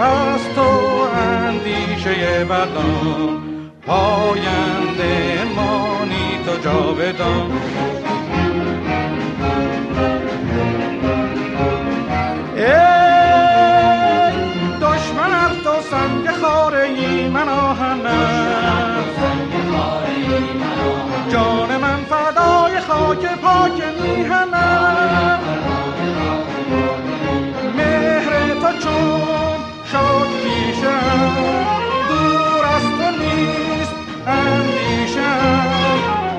از تو اندیشه بدان، پاینده مانی تو جاودان. ای دشمن از تو سنگ خاره ای من آهنم، جان من فدای خاک پاک میهنم. مهر تو چون شد پیشم، دور از تو نیست اندیشم.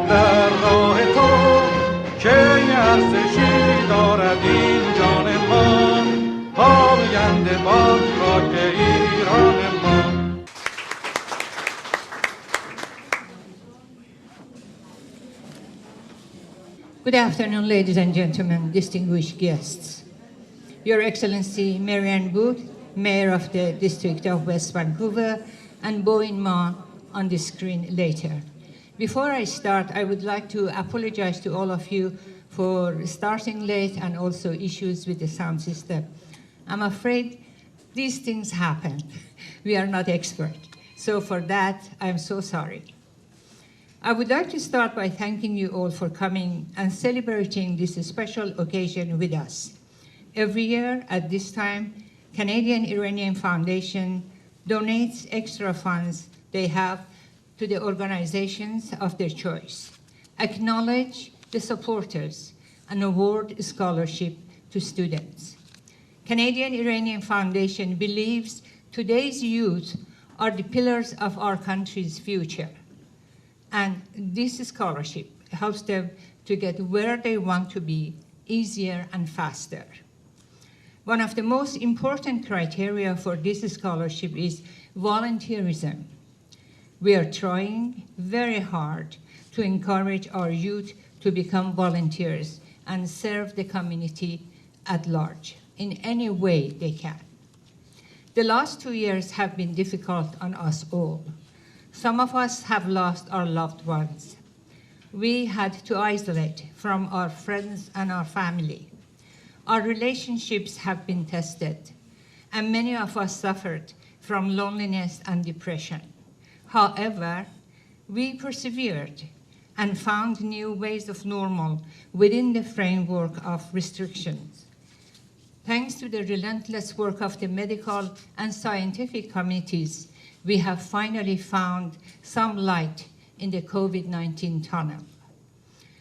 در راه تو که ارزشی دارد این جان ما، پاینده باد خاک ایران ما. Good afternoon, ladies and gentlemen, distinguished guests. Your Excellency Marianne Booth, Mayor of the District of West Vancouver, and Bowen Ma on the screen later. Before I start, I would like to apologize to all of you for starting late and also issues with the sound system. I'm afraid these things happen. We are not experts. So for that, I'm so sorry. I would like to start by thanking you all for coming and celebrating this special occasion with us. Every year at this time, Canadian Iranian Foundation donates extra funds they have to the organizations of their choice, acknowledge the supporters, and award scholarship to students. Canadian Iranian Foundation believes today's youth are the pillars of our country's future. And this scholarship helps them to get where they want to be easier and faster. One of the most important criteria for this scholarship is volunteerism. We are trying very hard to encourage our youth to become volunteers and serve the community at large in any way they can. The last 2 years have been difficult on us all. Some of us have lost our loved ones. We had to isolate from our friends and our family. Our relationships have been tested, and many of us suffered from loneliness and depression. However, we persevered and found new ways of normal within the framework of restrictions. Thanks to the relentless work of the medical and scientific communities, we have finally found some light in the COVID-19 tunnel.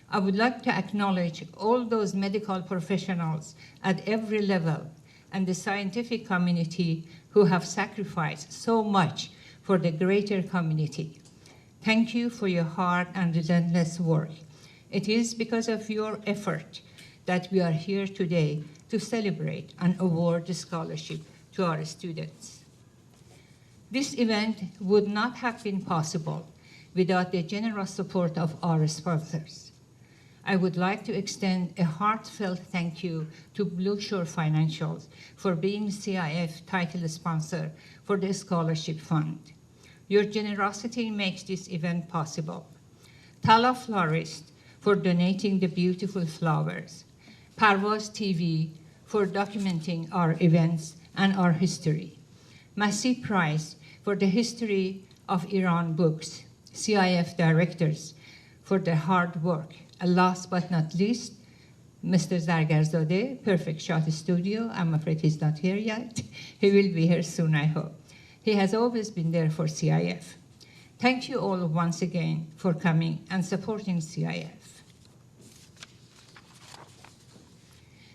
I would like to acknowledge all those medical professionals at every level and the scientific community who have sacrificed so much for the greater community. Thank you for your hard and relentless work. It is because of your effort that we are here today to celebrate and award the scholarship to our students. This event would not have been possible without the generous support of our sponsors. I would like to extend a heartfelt thank you to Blue Shore Financials for being CIF title sponsor for the scholarship fund. Your generosity makes this event possible. Tala Florist for donating the beautiful flowers. Parvaz TV for documenting our events and our history. Masih Prize for the history of Iran books. CIF directors for their hard work. And last but not least, Mr. Zargarzadeh, Perfect Shot Studio. I'm afraid he's not here yet. He will be here soon, I hope. He has always been there for CIF. Thank you all once again for coming and supporting CIF.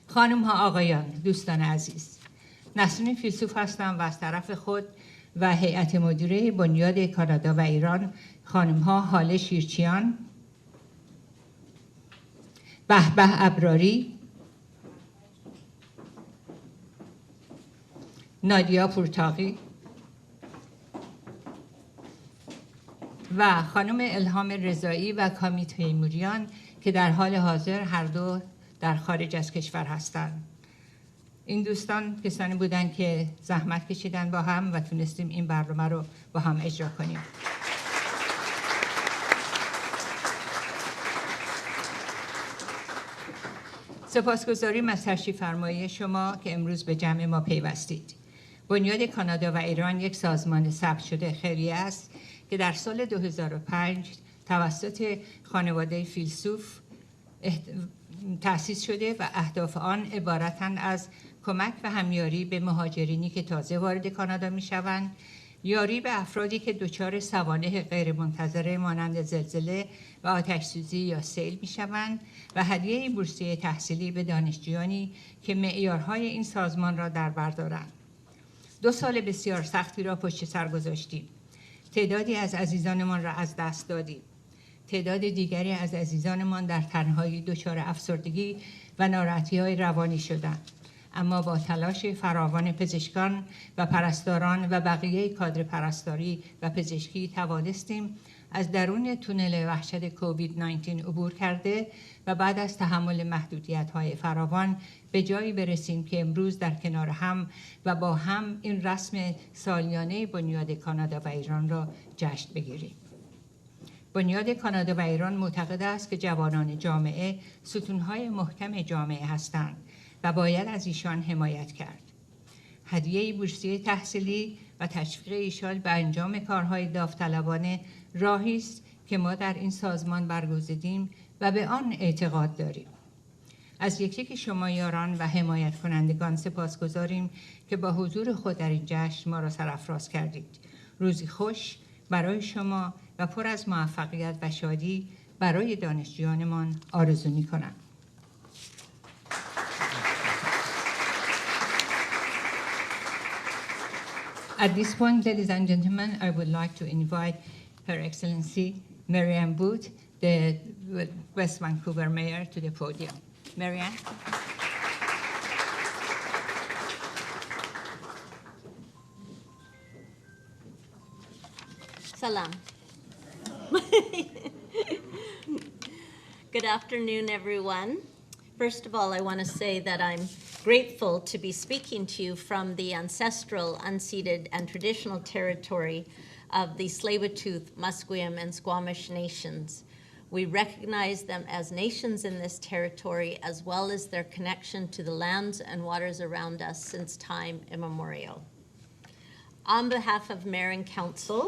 خانم ها آقایان، دوستان عزیز، نسرین فیلسوف هستم و از طرف خود و هیئت مدیره بنیاد کانادا و ایران، خانم ها هاله شیرچیان، بهبه ابراری، نادیا پورتاقی و خانم الهام رضایی و کامی تیموریان که در حال حاضر هر دو در خارج از کشور هستند. این دوستان کسانی بودند که زحمت کشیدن با هم و تونستیم این برنامه رو با هم اجرا کنیم. سپاسگزاریم از تشریف فرمایی شما که امروز به جمع ما پیوستید. بنیاد کانادا و ایران یک سازمان ثبت شده خیریه است که در سال 2005 توسط خانواده فیلسوف تأسیس شده و اهداف آن عبارتند از کمک و همیاری به مهاجرینی که تازه وارد کانادا می‌شوند، یاری به افرادی که دچار سوانح غیرمنتظره مانند زلزله و آتش‌سوزی یا سیل می‌شوند و هدیه بورسیه تحصیلی به دانشجویانی که معیارهای این سازمان را در بر دارند. 2 سال بسیار سختی را پشت سر گذاشتیم. تعدادی از عزیزانمان را از دست دادیم. تعداد دیگری از عزیزانمان در تنهایی دچار افسردگی و ناراحتی‌های روانی شدند. اما با تلاش فراوان پزشکان و پرستاران و بقیه کادر پرستاری و پزشکی توانستیم از درون تونل وحشت کووید 19 عبور کرده و بعد از تحمل محدودیت‌های فراوان به جایی برسیم که امروز در کنار هم و با هم این رسم سالیانه بنیاد کانادا و ایران را جشن بگیریم. بنیاد کانادا و ایران معتقد است که جوانان جامعه ستون‌های محکم جامعه هستند و باید از ایشان حمایت کرد. هدیه بورسیه تحصیلی و تشویق ایشان به انجام کارهای داوطلبانه راهی است که ما در این سازمان برگزیدیم و به آن اعتقاد داریم. از یکی شما یاران و حمایت کنندگان سپاسگزاریم که با حضور خود در این جشن ما را سرافراز کردید. روزی خوش برای شما و پر از موفقیت و شادی برای دانشجویانمان آرزو می‌کنم. At this point, ladies and gentlemen, I would like to invite Her Excellency Marianne Booth, the West Vancouver Mayor, to the podium. Marianne. Salam. Good afternoon, everyone. First of all, I want to say that I'm grateful to be speaking to you from the ancestral, unceded, and traditional territory of the Tsleil-Waututh, Musqueam, and Squamish nations. We recognize them as nations in this territory, as well as their connection to the lands and waters around us since time immemorial. On behalf of Mayor and Council,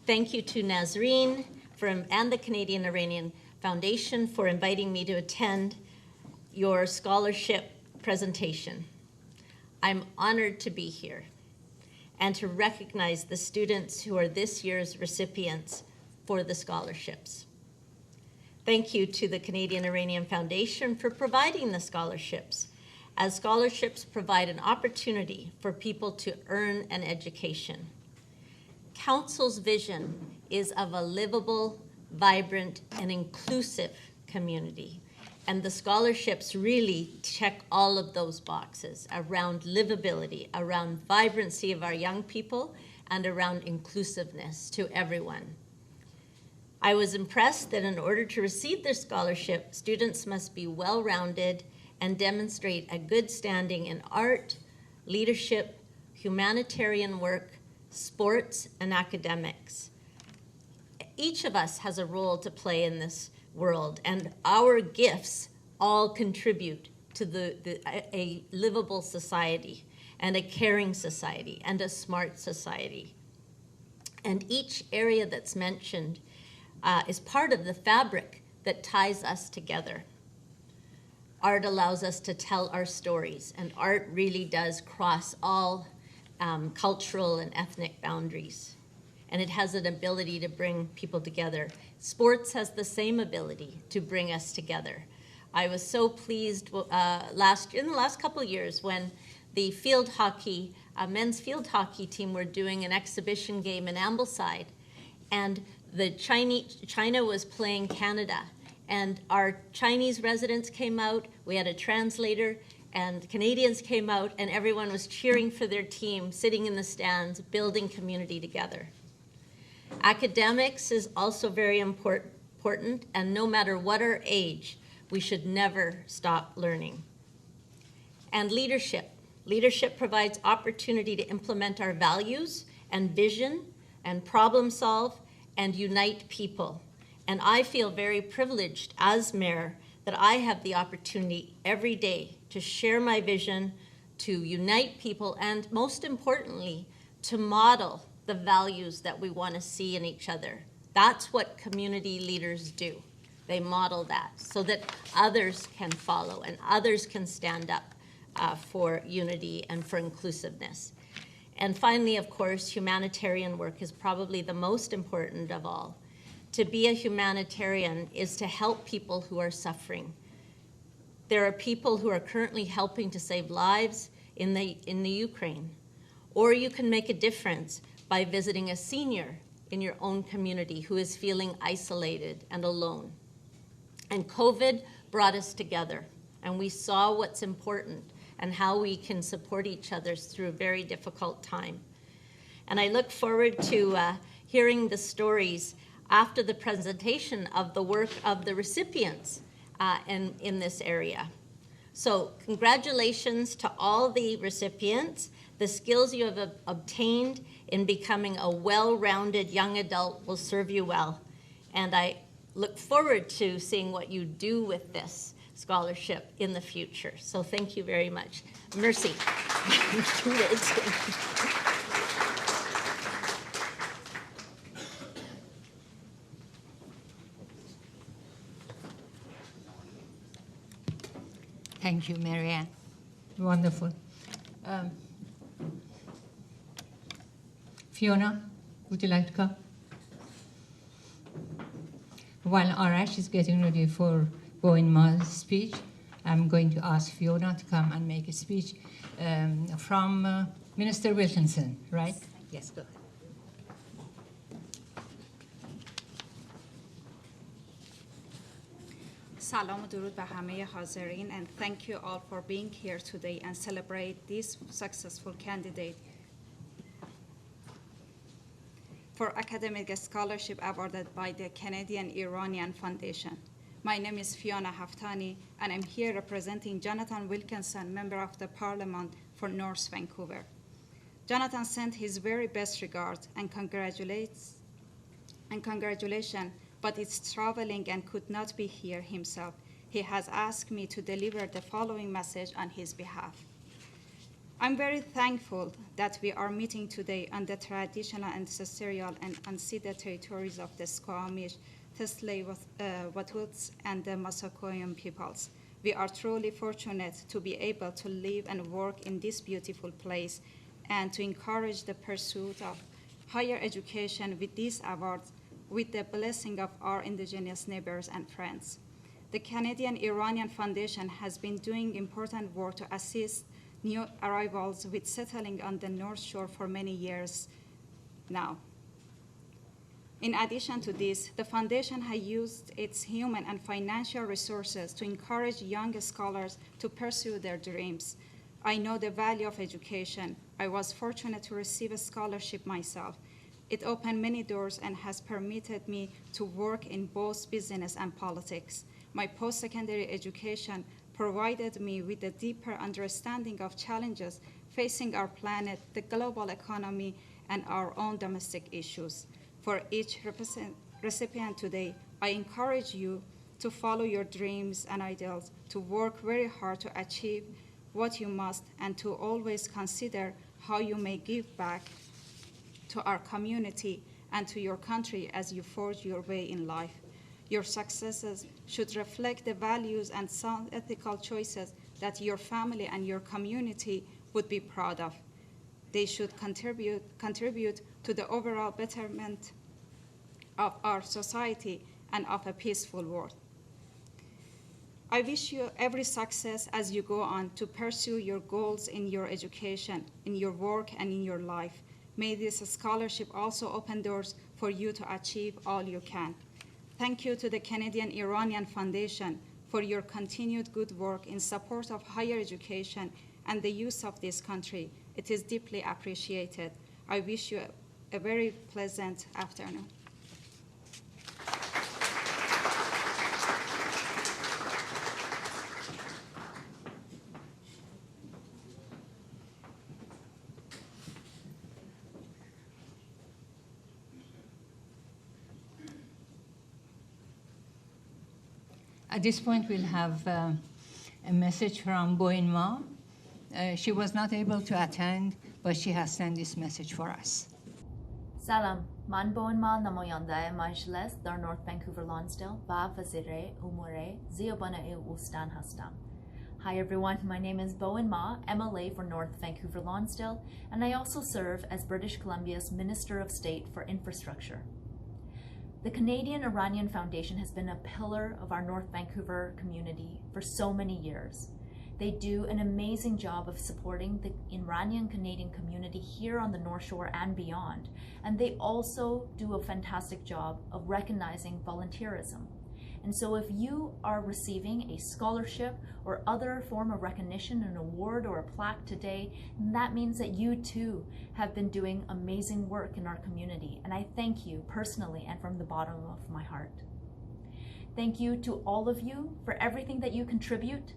thank you to Nazreen and the Canadian Iranian Foundation for inviting me to attend your scholarship presentation. I'm honored to be here and to recognize the students who are this year's recipients for the scholarships. Thank you to the Canadian Iranian Foundation for providing the scholarships, as scholarships provide an opportunity for people to earn an education. Council's vision is of a livable, vibrant, and inclusive community. And the scholarships really check all of those boxes around livability, around vibrancy of our young people, and around inclusiveness to everyone. I was impressed that in order to receive their scholarship, students must be well-rounded and demonstrate a good standing in art, leadership, humanitarian work, sports, and academics. Each of us has a role to play in this world, and our gifts all contribute to a livable society and a caring society and a smart society. And each area that's mentioned is part of the fabric that ties us together. Art allows us to tell our stories, and art really does cross all cultural and ethnic boundaries. And it has an ability to bring people together. Sports has the same ability to bring us together. I was so pleased in the last couple of years when the field hockey, men's field hockey team were doing an exhibition game in Ambleside, and China was playing Canada. And our Chinese residents came out, we had a translator, and Canadians came out, and everyone was cheering for their team, sitting in the stands, building community together. Academics is also very important, and no matter what our age, we should never stop learning. And leadership. Leadership provides opportunity to implement our values and vision and problem solve and unite people. And I feel very privileged as mayor that I have the opportunity every day to share my vision, to unite people, and most importantly, to model the values that we want to see in each other. That's what community leaders do. They model that so that others can follow and others can stand up for unity and for inclusiveness. And finally, of course, humanitarian work is probably the most important of all. To be a humanitarian is to help people who are suffering. There are people who are currently helping to save lives in the Ukraine. Or you can make a difference by visiting a senior in your own community who is feeling isolated and alone. And COVID brought us together, and we saw what's important and how we can support each other through a very difficult time. And I look forward to hearing the stories after the presentation of the work of the recipients in this area. So congratulations to all the recipients. The skills you have obtained in becoming a well-rounded young adult will serve you well. And I look forward to seeing what you do with this scholarship in the future. So thank you very much. Merci. Thank you, Marianne. Wonderful. Fiona, would you like to come? While Arash is getting ready for Bowen Ma's speech, I'm going to ask Fiona to come and make a speech from Minister Wilkinson, right? Yes, go ahead. Salam و درود به همه حاضرین, and thank you all for being here today and celebrate this successful candidate for academic scholarship awarded by the Canadian Iranian Foundation. My name is Fiona Haftani, and I'm here representing Jonathan Wilkinson, Member of the Parliament for North Vancouver. Jonathan sent his very best regards and congratulations, but is traveling and could not be here himself. He has asked me to deliver the following message on his behalf. I'm very thankful that we are meeting today on the traditional, ancestral, and unceded territories of the Squamish, the Tsleil-Waututh, and the Musqueam peoples. We are truly fortunate to be able to live and work in this beautiful place and to encourage the pursuit of higher education with these awards, with the blessing of our Indigenous neighbors and friends. The Canadian Iranian Foundation has been doing important work to assist new arrivals with settling on the North Shore for many years now. In addition to this, the Foundation has used its human and financial resources to encourage young scholars to pursue their dreams. I know the value of education. I was fortunate to receive a scholarship myself. It opened many doors and has permitted me to work in both business and politics. My post-secondary education provided me with a deeper understanding of challenges facing our planet, the global economy, and our own domestic issues. For each recipient today, I encourage you to follow your dreams and ideals, to work very hard to achieve what you must, and to always consider how you may give back to our community and to your country as you forge your way in life. Your successes should reflect the values and sound ethical choices that your family and your community would be proud of. They should contribute to the overall betterment of our society and of a peaceful world. I wish you every success as you go on to pursue your goals in your education, in your work, and in your life. May this scholarship also open doors for you to achieve all you can. Thank you to the Canadian Iranian Foundation for your continued good work in support of higher education and the youth of this country. It is deeply appreciated. I wish you a very pleasant afternoon. At this point, we'll have a message from Bowen Ma, She was not able to attend, but she has sent this message for us. سلام، من با ما نماینده مجلس در نورت ونکوور لانسدیل و وزیر امور زیبان اوستان هستم. Hi everyone, my name is Bowen Ma, MLA for North Vancouver Lonsdale, and I also serve as British Columbia's Minister of State for Infrastructure. The Canadian Iranian Foundation has been a pillar of our North Vancouver community for so many years. They do an amazing job of supporting the Iranian Canadian community here on the North Shore and beyond, and they also do a fantastic job of recognizing volunteerism. And so if you are receiving a scholarship or other form of recognition, an award or a plaque today, that means that you too have been doing amazing work in our community. And I thank you personally and from the bottom of my heart. Thank you to all of you for everything that you contribute.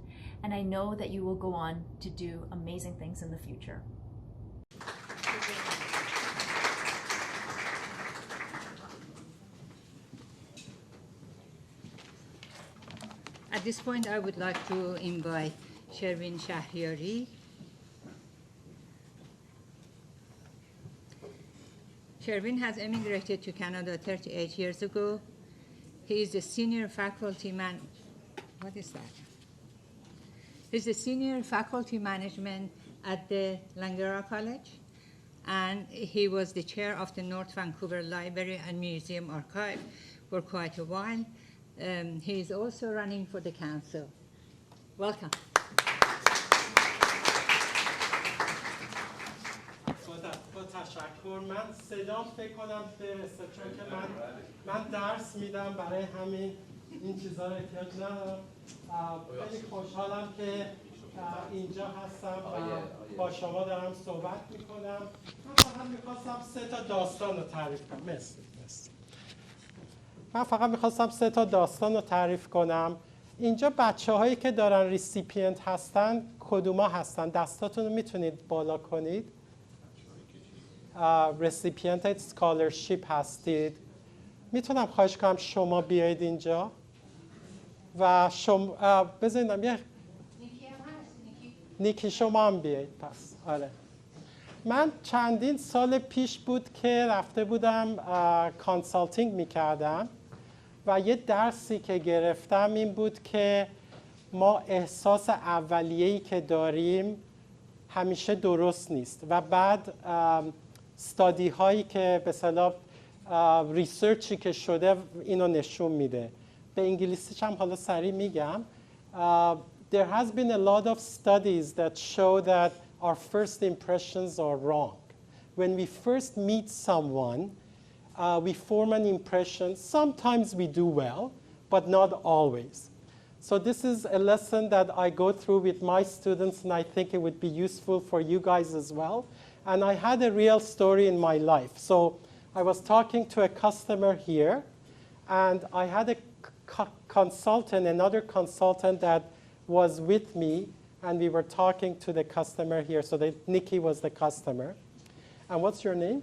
And I know that you will go on to do amazing things in the future. At this point, I would like to invite Shervin Shahriari. Shervin has emigrated to Canada 38 years ago. He is the senior faculty What is that? He's the senior faculty management at the Langara College, and he was the chair of the North Vancouver Library and Museum Archive for quite a while. He is also running for the council. Welcome. با تشکر. من صدام فکر کنم که چون که من درس میدم، برای همین این چیزا رو احتیاج ندارم. خیلی خوشحالم که اینجا هستم و با شما دارم صحبت میکنم. من فقط میخواستم 3 تا داستان رو تعریف کنم. مرسی. من فقط میخواستم 3 تا داستان رو تعریف کنم. اینجا بچه هایی که دارن ریسیپینت هستن کدوما هستن؟ دستاتون رو میتونید بالا کنید. ریسیپینت اسکالرشیپ هستید. میتونم خواهش کنم شما بیایید اینجا و شما بذارینم یه نیکی شما هم بیایید. پس آره، من چندین سال پیش بود که رفته بودم کانسالتینگ میکردم و یه درسی که گرفتم این بود که ما احساس اولیه‌ای که داریم همیشه درست نیست و بعد استادی هایی که به اصطلاح ریسرچی که شده اینو نشون میده. به انگلیسیش هم حالا سریع میگم. There has been a lot of studies that show that our first impressions are wrong. When we first meet someone, we form an impression. Sometimes we do well, but not always. So this is a lesson that I go through with my students, and I think it would be useful for you guys as well. And I had a real story in my life. So I was talking to a customer here, and I had a consultant, another consultant that was with me, and we were talking to the customer here. So Nikki was the customer. And what's your name?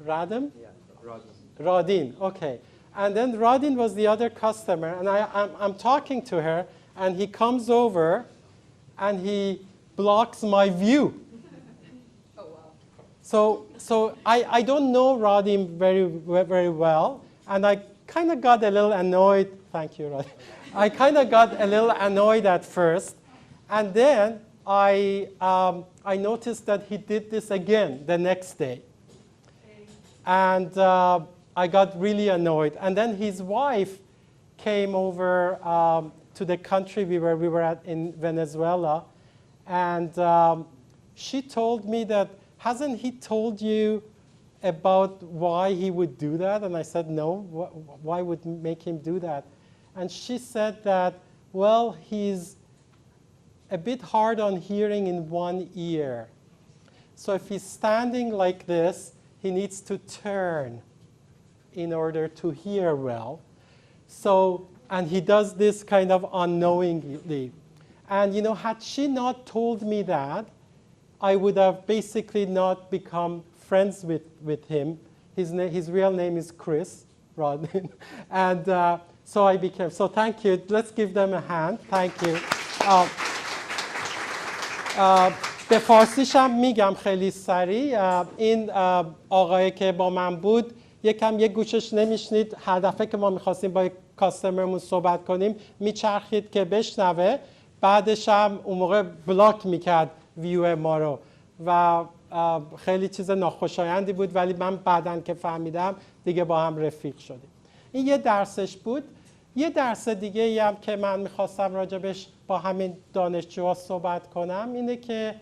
Radam? Yeah, Radin. Radin, okay. And then Radin was the other customer, and I'm talking to her, and he comes over, and he blocks my view. Oh, wow. So I don't know Radin very well, and I kind of got a little annoyed. Thank you, Radin. I kind of got a little annoyed at first, and then I noticed that he did this again the next day. And I got really annoyed. And then his wife came over to the country we were at in Venezuela, and she told me that, hasn't he told you about why he would do that? And I said, no, why would make him do that? And she said that, well, he's a bit hard on hearing in one ear. So if he's standing like this, he needs to turn in order to hear well. So, and he does this kind of unknowingly. And you know, had she not told me that, I would have basically not become friends with him. His real name is Chris Rodman. And so I became, so thank you. Let's give them a hand. Thank you. به فارسیش هم میگم خیلی سریع. این آقایی که با من بود یک گوشش نمیشنید. هر دفعه که ما میخواستیم با کاستمرمون صحبت کنیم میچرخید که بشنوه. بعدش هم اون موقع بلاک میکرد ویو ما رو و خیلی چیز ناخوشایندی بود، ولی من بعداً که فهمیدم دیگه با هم رفیق شدیم. این یه درسش بود. یه درس دیگه ای هم که من میخواستم راجبش با همین دانشجوها صحبت کنم اینه که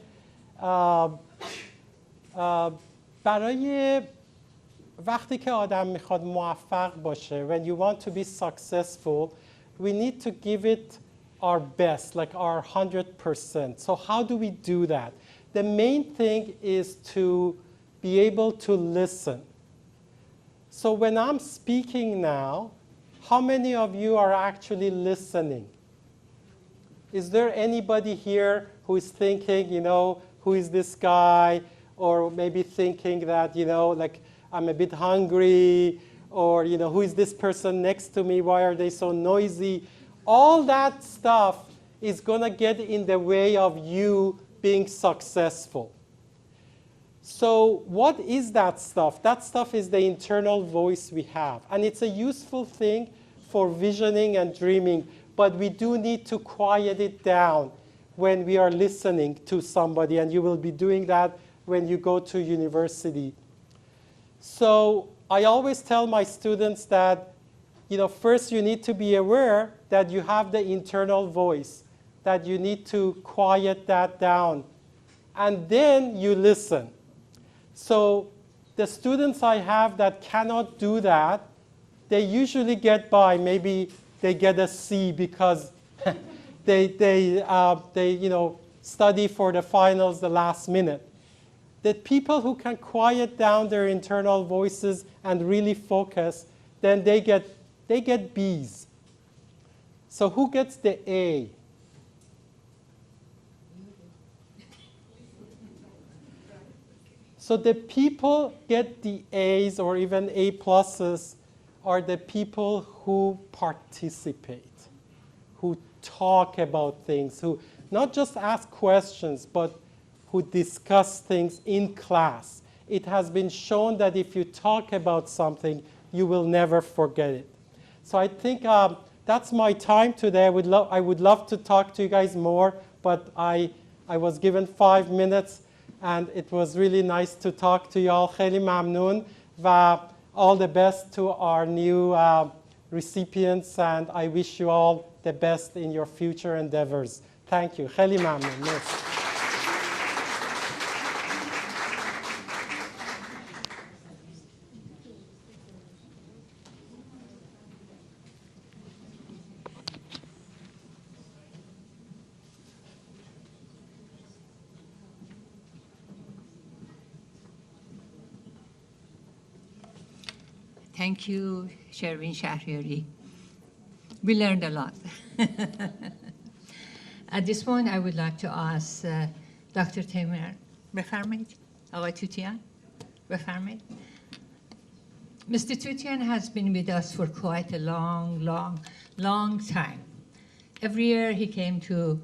برای وقتی که آدم میخواد موفق باشه، when you want to be successful, we need to give it our best, like our 100%. So how do we do that? The main thing is to be able to listen. So when I'm speaking now, how many of you are actually listening? Is there anybody here who is thinking, you know, who is this guy? Or maybe thinking that, you know, like I'm a bit hungry, or, you know, who is this person next to me? Why are they so noisy? All that stuff is going to get in the way of you being successful. So what is that stuff? That stuff is the internal voice we have. And it's a useful thing for visioning and dreaming, but we do need to quiet it down when we are listening to somebody, and you will be doing that when you go to university. So I always tell my students that, you know, first you need to be aware that you have the internal voice, that you need to quiet that down, and then you listen. So the students I have that cannot do that, they usually get by. Maybe they get a C because they you know, study for the finals the last minute. The people who can quiet down their internal voices and really focus, then they get Bs. So who gets the A? So the people get the A's or even A pluses are the people who participate, who talk about things, who not just ask questions, but who discuss things in class. It has been shown that if you talk about something, you will never forget it. So I think that's my time today. I would love to talk to you guys more, but I was given 5 minutes, and it was really nice to talk to you all. خیلی ممنون و all the best to our new recipients, and I wish you all the best in your future endeavors. Thank you. خیلی ممنون. مرسی. Thank you, Sherwin Shahriari. We learned a lot. At this point, I would like to ask Dr. Tamer, بفرمایید. آقای توتیان, بفرمایید. Mr. Tutian has been with us for quite a long time. Every year he came to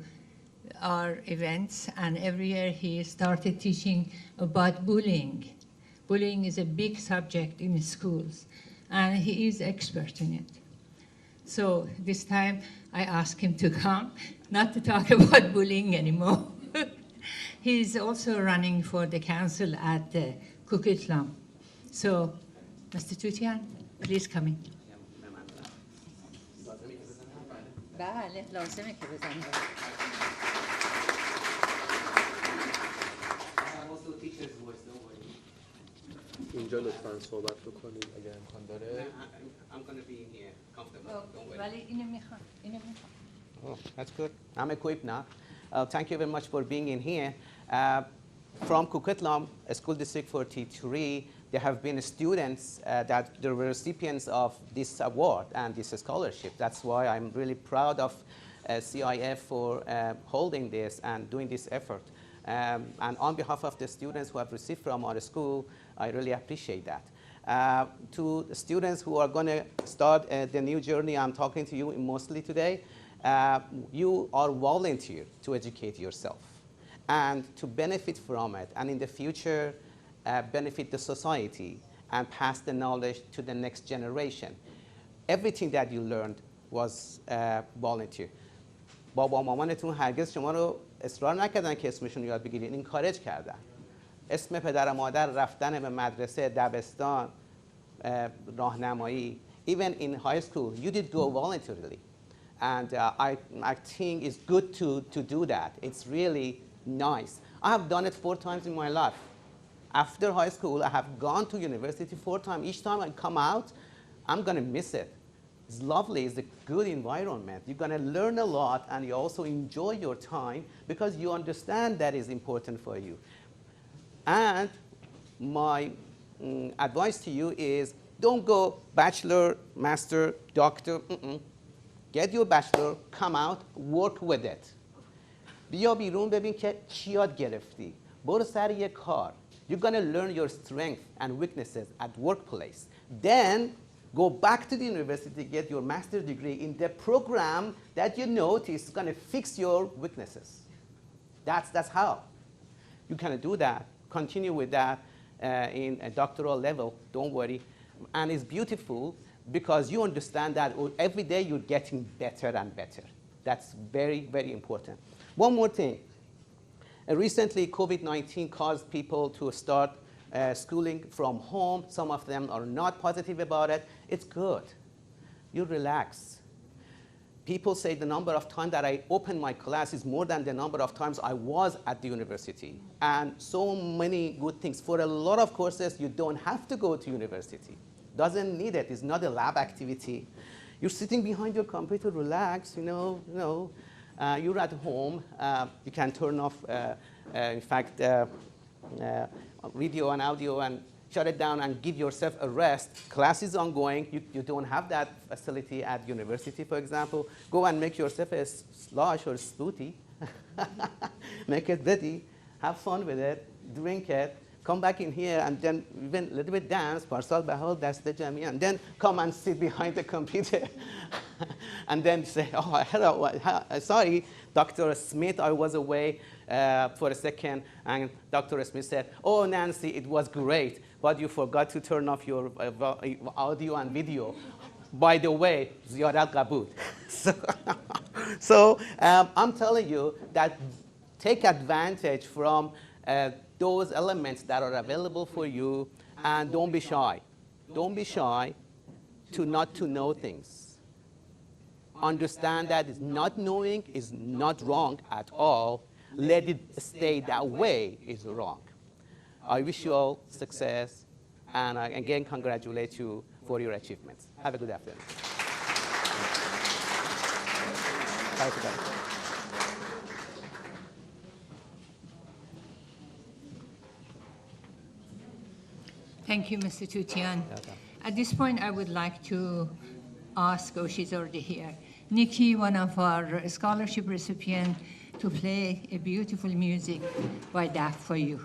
our events, and every year he started teaching about bullying. Bullying is a big subject in schools, and he is expert in it. So this time I asked him to come, not to talk about bullying anymore. He's also running for the council at Cook-Islam. So, Mr. Tutian, please come in. بله، لازمه که بزنیم. اینجا لطفاً صحبت بکنید اگر امکان داره. I'm going to be in here comfortable. Don't worry. ولی اینو میخوام. Oh, that's good. I'm equipped now. Thank you very much for being in here. From Cook-Islam, School District 43, there have been students that were recipients of this award and this scholarship. That's why I'm really proud of CIF for holding this and doing this effort. And on behalf of the students who have received from our school, I really appreciate that. To the students who are going to start the new journey, I'm talking to you mostly today. You are volunteer to educate yourself. and to benefit from it, and in the future benefit the society and pass the knowledge to the next generation. Everything that you learned was volunteer. بابا مامانتون هرگز شما رو اصرار نکردن که اسمشون یاد بگیرین، اینکارج کردن. اسم پدر و مادر، رفتن به مدرسه، دبستان، راهنمایی. Even in high school, you did go voluntarily. And I think it's good to do that. It's really nice. I have done it 4 times in my life. After high school, I have gone to university 4 times. Each time I come out, I'm going to miss it. It's lovely. It's a good environment. You're going to learn a lot, and you also enjoy your time because you understand that is important for you. And my advice to you is don't go bachelor, master, doctor. Get your bachelor, come out, work with it. بیا بیرون ببین که چی یاد گرفتی. برو سر یک کار. You're going to learn your strengths and weaknesses at workplace. Then go back to the university, get your master's degree in the program that you notice is going to fix your weaknesses. That's how. You can do that. Continue with that in a doctoral level. Don't worry. And it's beautiful because you understand that every day you're getting better and better. That's very, very important. One more thing. Recently, COVID-19 caused people to start schooling from home. Some of them are not positive about it. It's good. You relax. People say the number of times that I open my class is more than the number of times I was at the university. And so many good things. For a lot of courses, you don't have to go to university. Doesn't need it. It's not a lab activity. You're sitting behind your computer, relax, you're at home. You can turn off, in fact, video and audio and shut it down and give yourself a rest. Class is ongoing. You don't have that facility at university, for example. Go and make yourself a slush or a smoothie. Make it ready. Have fun with it. Drink it. Come back in here and then even a little bit dance, parsal bahal, that's the jami, and then come and sit behind the computer. And then say, oh, hello, sorry, Dr. Smith, I was away for a second. And Dr. Smith said, oh, Nancy, it was great, but you forgot to turn off your audio and video. By the way, ziyarat qabul. So I'm telling you that take advantage from those elements that are available for you, and don't be shy. Don't be shy not to know things. Understand that not knowing is not wrong at all. Let it stay that way is wrong. I wish you all success, and I again congratulate you for your achievements. Have a good afternoon. Bye. Thank you, Mr. Tutian. At this point, I would like to ask, oh, she's already here, Nikki, one of our scholarship recipients, to play a beautiful music by DAF for you.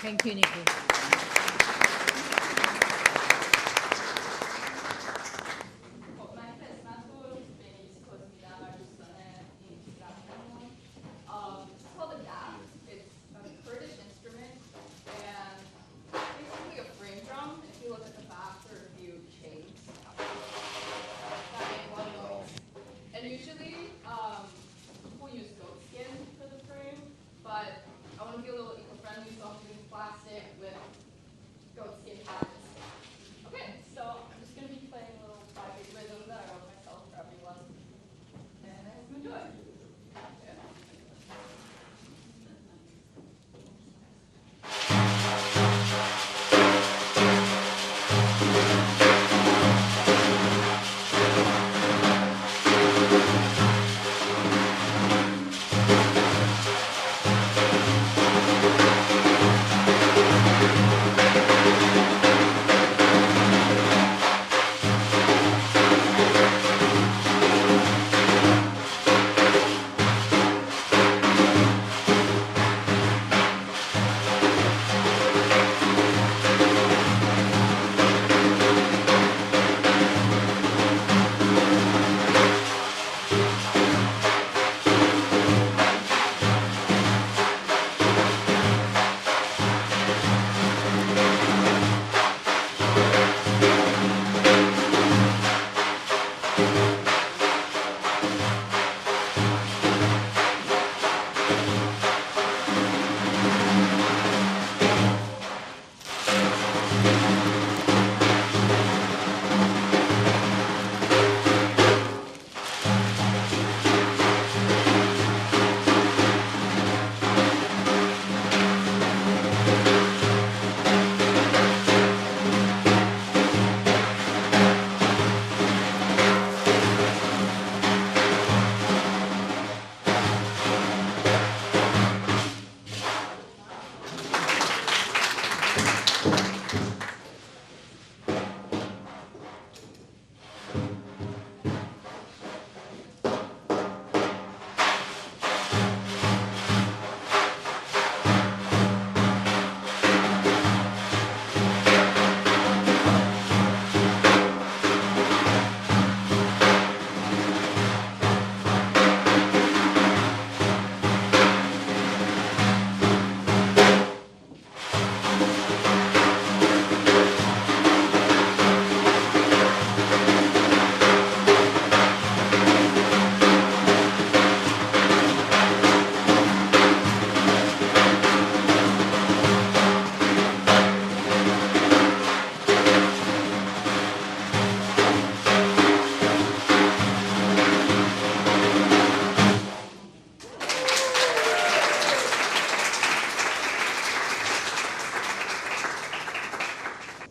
Thank you, Nikki.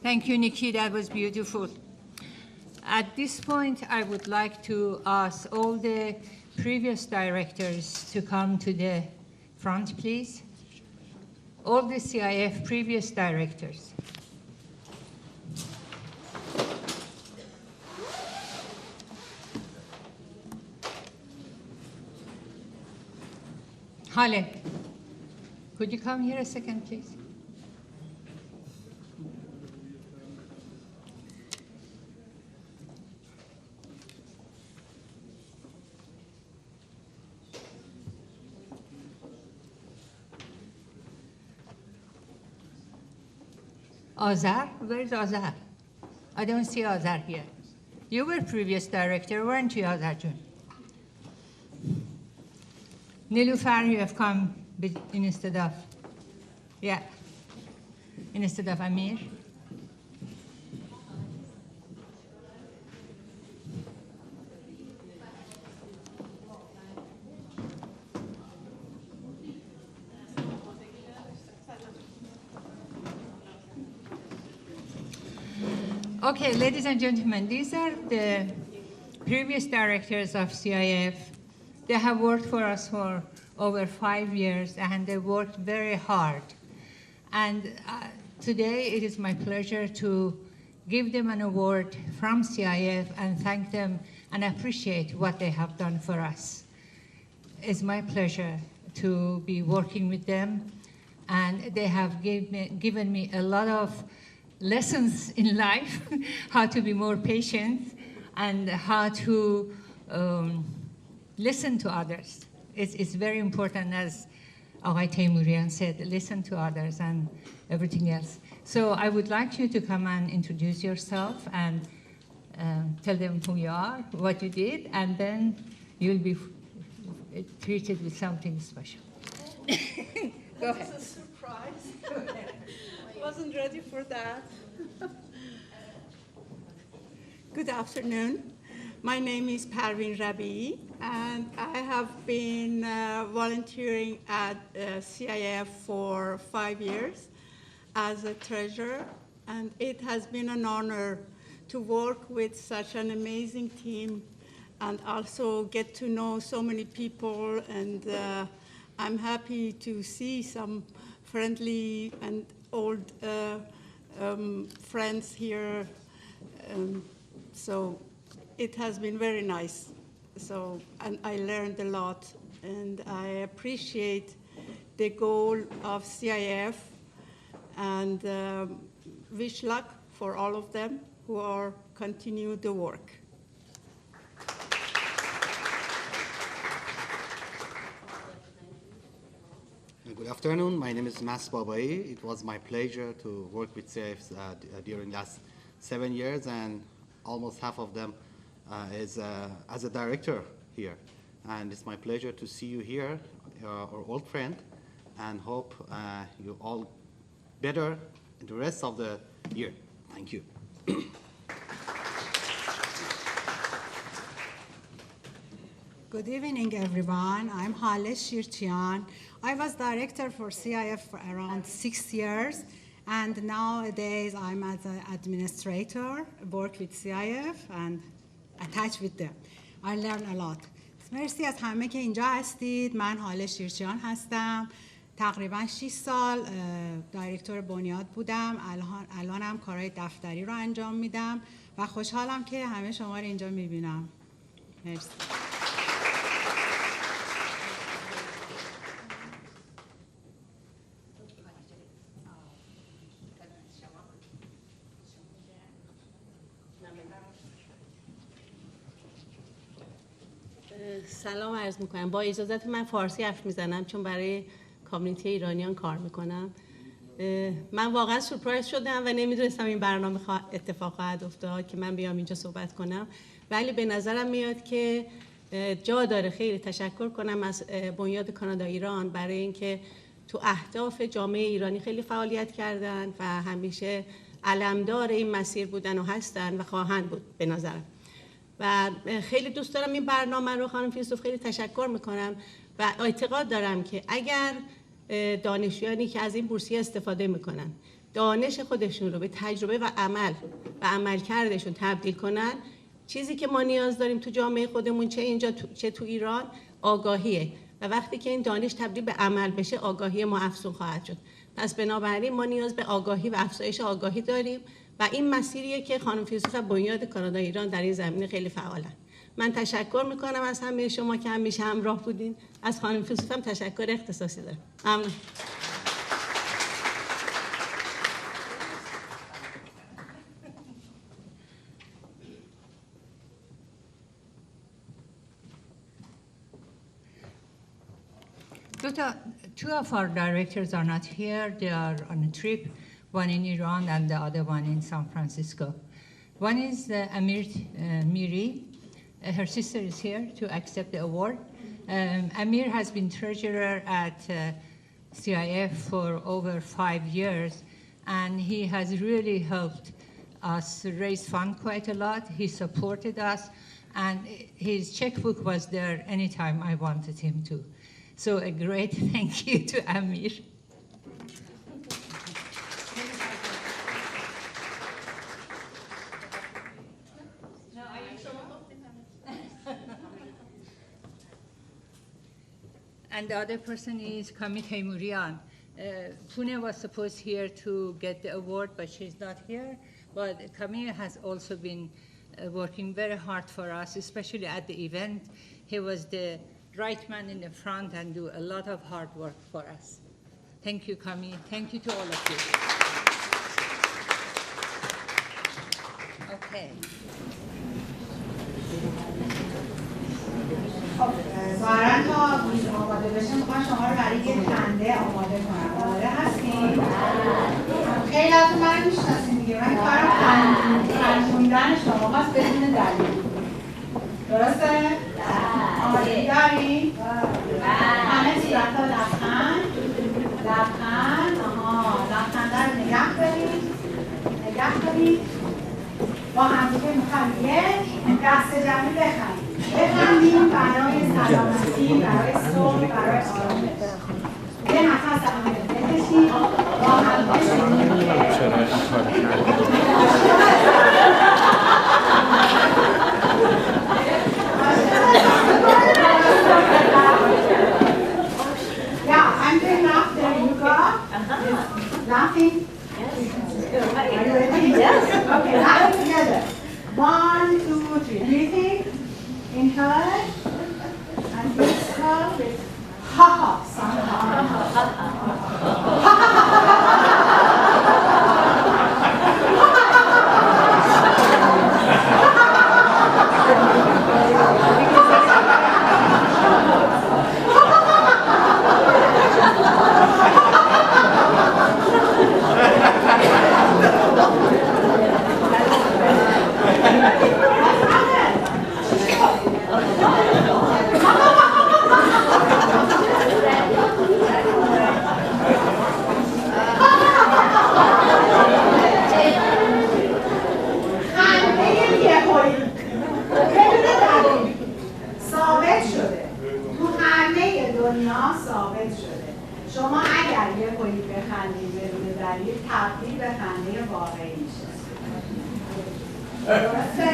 Thank you, Nikki. That was beautiful. At this point, I would like to ask all the previous directors to come to the front, please. All the CIF previous directors. Hale, could you come here a second, please? Azar? Where is Azar? I don't see Azar here. You were previous director, weren't you, Azar Jun? Nilufar, you have come instead of, yeah, instead of Amir. Okay, ladies and gentlemen, these are the previous directors of CIF. They have worked for us for over 5 years, and they worked very hard. And today, it is my pleasure to give them an award from CIF and thank them and appreciate what they have done for us. It's my pleasure to be working with them, and they have given me a lot of lessons in life, how to be more patient and how to listen to others. It's very important, as Aghay Teimourian said, listen to others and everything else. So I would like you to come and introduce yourself and tell them who you are, what you did, and then you'll be treated with something special. Go ahead. It's a surprise. Wasn't ready for that. Good afternoon. My name is Parveen Rabi, and I have been volunteering at CIF for 5 years as a treasurer, and it has been an honor to work with such an amazing team and also get to know so many people, and I'm happy to see some friendly and old friends here. So it has been very nice. So, and I learned a lot, and I appreciate the goal of CIF, and wish luck for all of them who are continue the work. Good afternoon. My name is Mas Babai. It was my pleasure to work with CIF during last 7 years, and almost half of them is as a director here. And it's my pleasure to see you here, our old friend, and hope you all better in the rest of the year. Thank you. Good evening, everyone. I'm Hale Shirtian. I was director for CIF for around 6 years, and nowadays I'm as an administrator, work with CIF and attached with them. I learn a lot. مرسی از همه که اینجا هستید. من حاله شیرچیان هستم. تقریبا 6 سال دایرکتور بنیاد بودم. الانم کارهای دفتری رو انجام میدم و خوشحالم که همه شما رو اینجا میبینم. مرسی. سلام عرض میکنم. با اجازت من فارسی حرف میزنم چون برای کامیونیتی ایرانیان کار میکنم. من واقعا سورپرایز شدم و نمیدونستم این برنامه اتفاق خواهد افتاد که من بیام اینجا صحبت کنم، ولی به نظرم میاد که جا داره خیلی تشکر کنم از بنیاد کانادا ایران برای اینکه تو اهداف جامعه ایرانی خیلی فعالیت کردن و همیشه علمدار این مسیر بودن و هستن و خواهند بود به نظرم. و خیلی دوست دارم این برنامه رو، خانم فیلسوف خیلی تشکر میکنم و اعتقاد دارم که اگر دانشجویانی که از این بورسیه استفاده میکنن دانش خودشون رو به تجربه و عملکردشون تبدیل کنن، چیزی که ما نیاز داریم تو جامعه خودمون، چه اینجا چه تو ایران، آگاهیه. و وقتی که این دانش تبدیل به عمل بشه، آگاهی ما افزون خواهد شد. پس بنابراین ما نیاز به آگاهی و افزایش آگاهی داریم و این مسیریه که خانم فیلسوف و بنیاد کانادا ایران در این زمینه خیلی فعالن. من تشکر میکنم از همه شما که همیشه همراه بودین. از خانم فیلسوف هم تشکر اختصاصی دارم. ممنون. Two of our directors are not here. They are on a trip, one in Iran and the other one in San Francisco. One is Amir Miri. Her sister is here to accept the award. Amir has been treasurer at CIF for over 5 years, and he has really helped us raise funds quite a lot. He supported us, and his checkbook was there anytime I wanted him to. So a great thank you to Amir. And the other person is Kami Teimurian. Pune was supposed here to get the award, but she's not here. But Kami has also been working very hard for us, especially at the event. He was the right man in the front and do a lot of hard work for us. Thank you, Kami. Thank you to all of you. Okay. ظاهراً تا گوش آماده بشه میخوام شما رو برای یه خنده آماده کنم. آماده هستین؟ خیلی از من میشناسین دیگه. من کارم خندوندن شما هست بدون دلیل. درسته؟ آماده دارین؟ همه صورت‌ها لبخند. لبخنده رو نگه دارید. با همدیگه میخوام یه دست جمعی بخندیم برای سلامتی، برای صبح، برای آرامش. یه نفس عمیق بکشید، با همدیگه Yeah, I'm doing laughter. You go. Laughing. Are you ready? Yes. Okay, laughing together. 1, 2, 3. Breathing. Inhale. And exhale with ha-ha sound. شما اگر یه کنید بخندید بدون دلیل تبدیل به خنده واقعی میشه. درسته؟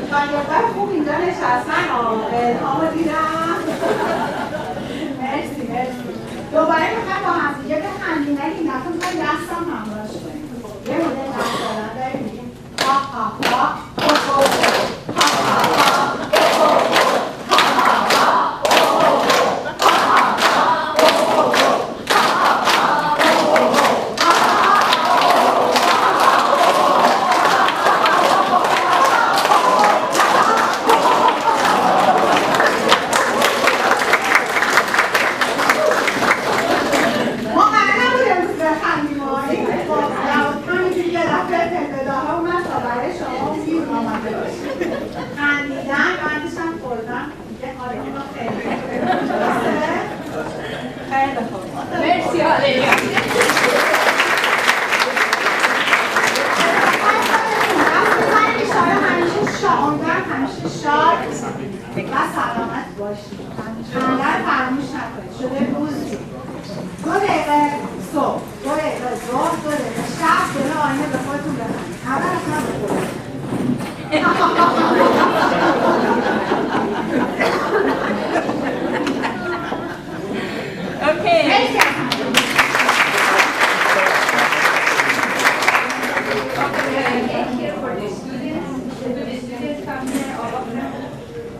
شاگردای خوب اینجا نشستن هامو دیدم. مرسی. دوباره میخوام با همدیگه بخندیم ولی این دفعه میخوام دستم همراهش کنیم. یه مدل دست دادن داریم میگیم ها ها ها پایینه به خودتون بخونید. اول اصلا به خودتون. Okay.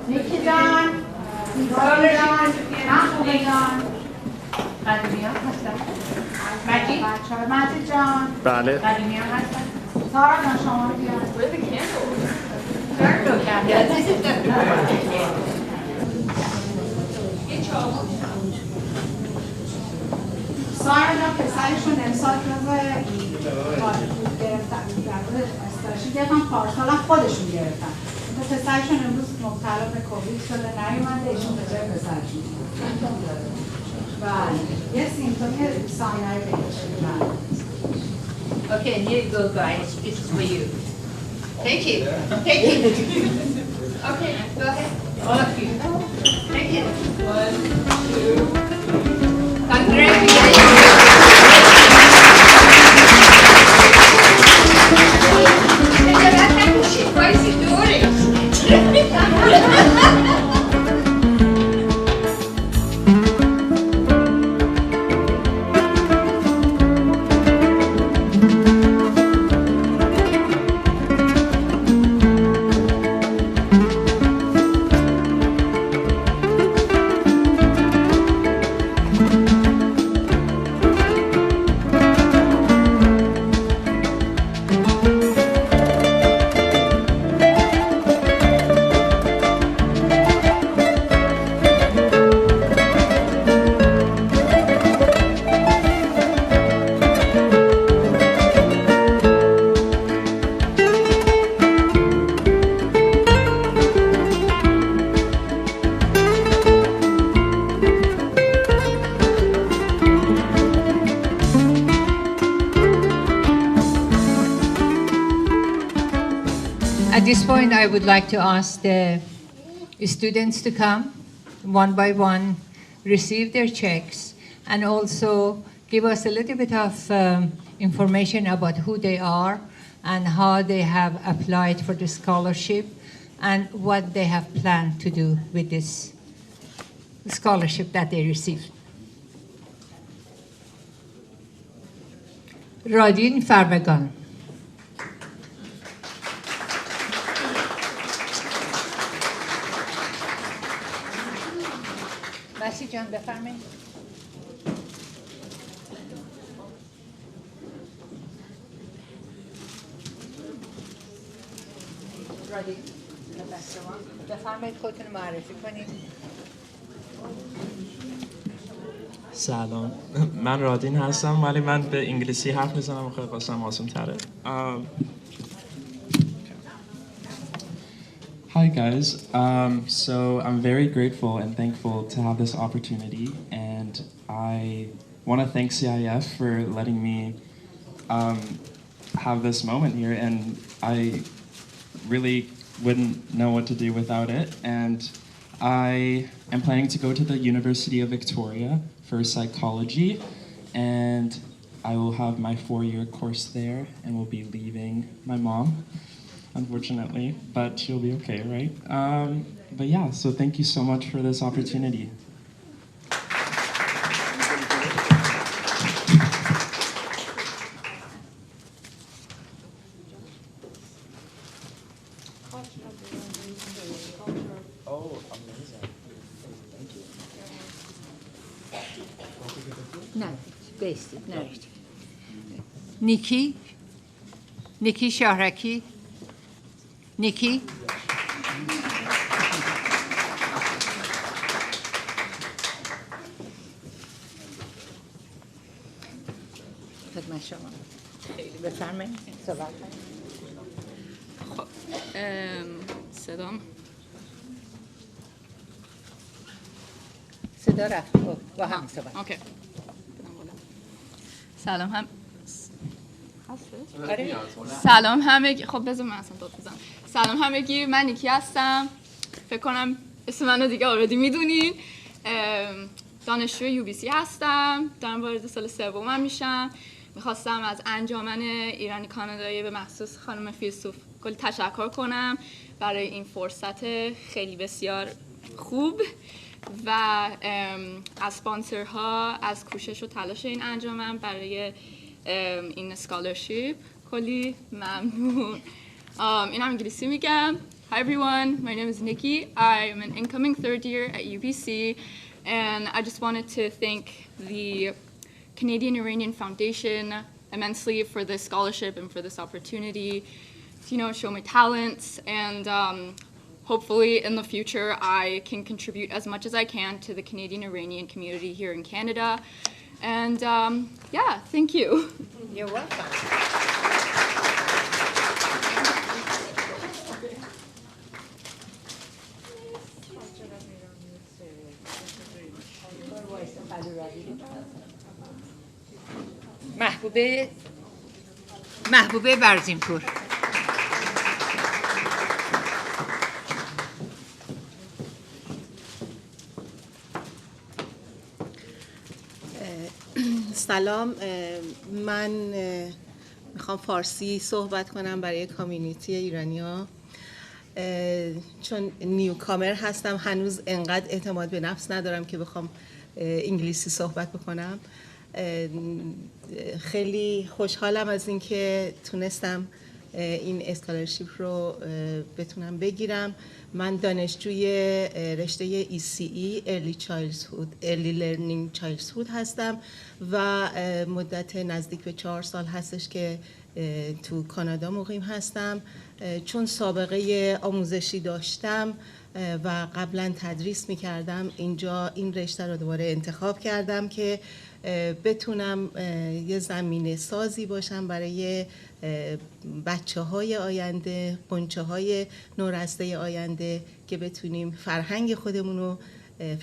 نیکی جان، سیگاری جان، محبوبه جان. قدیمی ها هستن. مجید؟ مجید جان. بله. قدیمی ها هستن. سارا جان شما رو بیان. سارا جان پسرشون امسال جزو گرفتن استراشی گرفتن، پارسال هم خودشون گرفتن. پسرشون امروز مبتلا به کووید شده نیومده، ایشون به جای پسرشون. بله یه سیمتومی ساینای پیدا شده. Okay, here you go, guys. This is for you. Take it. Take it. Okay, go ahead. All of you. Take it. 1, 2. Congratulations. Why is he doing it? At this point, I would like to ask the students to come one by one, receive their checks, and also give us a little bit of information about who they are and how they have applied for the scholarship and what they have planned to do with this scholarship that they received. Radin Farbagan. Mersi Can, بفرمایید. رادی، بفرمایید خودتون معرفی کنید. سلام، من رادین هستم ولی من به انگلیسی حرف میزنم خیلی قاسم آسان تره. Hi guys, so I'm very grateful and thankful to have this opportunity, and I want to thank CIF for letting me have this moment here, and I really wouldn't know what to do without it. And I am planning to go to the University of Victoria for psychology, and I will have my 4-year course there and will be leaving my mom, unfortunately, but she'll be okay, right? But yeah, so thank you so much for this opportunity. Oh, amazing. Thank you. No, based it, narrative. Nikki Shahraki. Nikki. خدمت شما. خیلی بفرمایید. صحبت کنید. خب صدا رفت. با هم صحبت. اوکی. سلام هم سلام همگی. خب بذار من اصلا داد بزنم. سلام همگی، من نیکی هستم. فکر کنم اسم منو دیگه آردی میدونین. دانشجوی UBC هستم. دارم وارد سال 3 میشم. میخواستم از انجمن ایرانی کانادایی به مخصوص خانم فیلسوف کلی تشکر کنم برای این فرصت خیلی بسیار خوب و از سپانسرها از کوشش و تلاش این انجمن برای این اسکالرشیپ کلی ممنون. اینم انگلیسی میگم. Hi everyone, my name is Nikki. I'm an incoming third year at UBC, and I just wanted to thank the Canadian Iranian Foundation immensely for this scholarship and for this opportunity to, show my talents, and hopefully in the future I can contribute as much as I can to the Canadian Iranian community here in Canada. And yeah, thank you. You're welcome. محبوبه برزینپور. سلام، من میخوام فارسی صحبت کنم برای کامیونیتی ایرانیا. چون نیوکامر هستم هنوز انقدر اعتماد به نفس ندارم که بخوام انگلیسی صحبت بکنم. خیلی خوشحالم از اینکه تونستم این اسکالرشیپ رو بتونم بگیرم. من دانشجوی رشته ECE Early Learning Childhood هستم و مدت نزدیک به 4 سال هستش که تو کانادا مقیم هستم. چون سابقه آموزشی داشتم و قبلا تدریس می‌کردم، اینجا این رشته رو دوباره انتخاب کردم که بتونم یه زمینه سازی باشم برای بچه‌های آینده، غنچه‌های نورسته آینده که بتونیم فرهنگ خودمون رو،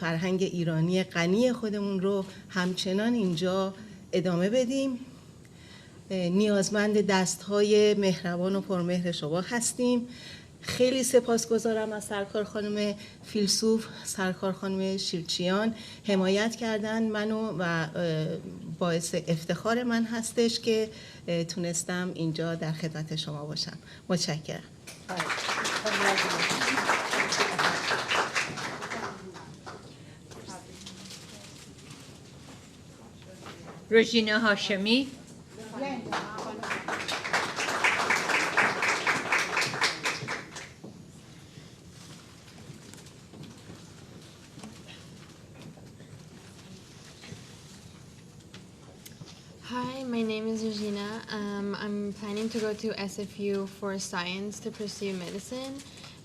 فرهنگ ایرانی غنی خودمون رو همچنان اینجا ادامه بدیم. نیازمند دست‌های مهربان و پرمهر شما هستیم. خیلی سپاسگزارم از سرکار خانم فیلسوف، سرکار خانم شیرچیان، حمایت کردن منو و باعث افتخار من هستش که تونستم اینجا در خدمت شما باشم. متشکرم. روژینا هاشمی. Hi, my name is Regina. I'm planning to go to SFU for science to pursue medicine.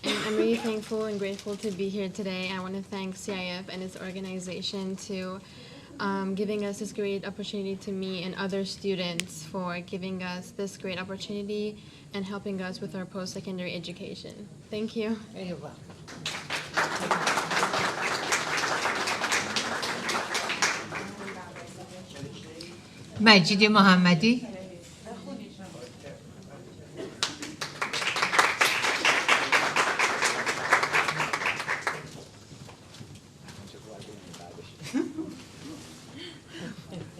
And I'm really thankful and grateful to be here today. I want to thank CIF and its organization to giving us this great opportunity to me and other students for giving us this great opportunity and helping us with our post-secondary education. Thank you. You're welcome. مجید محمدی.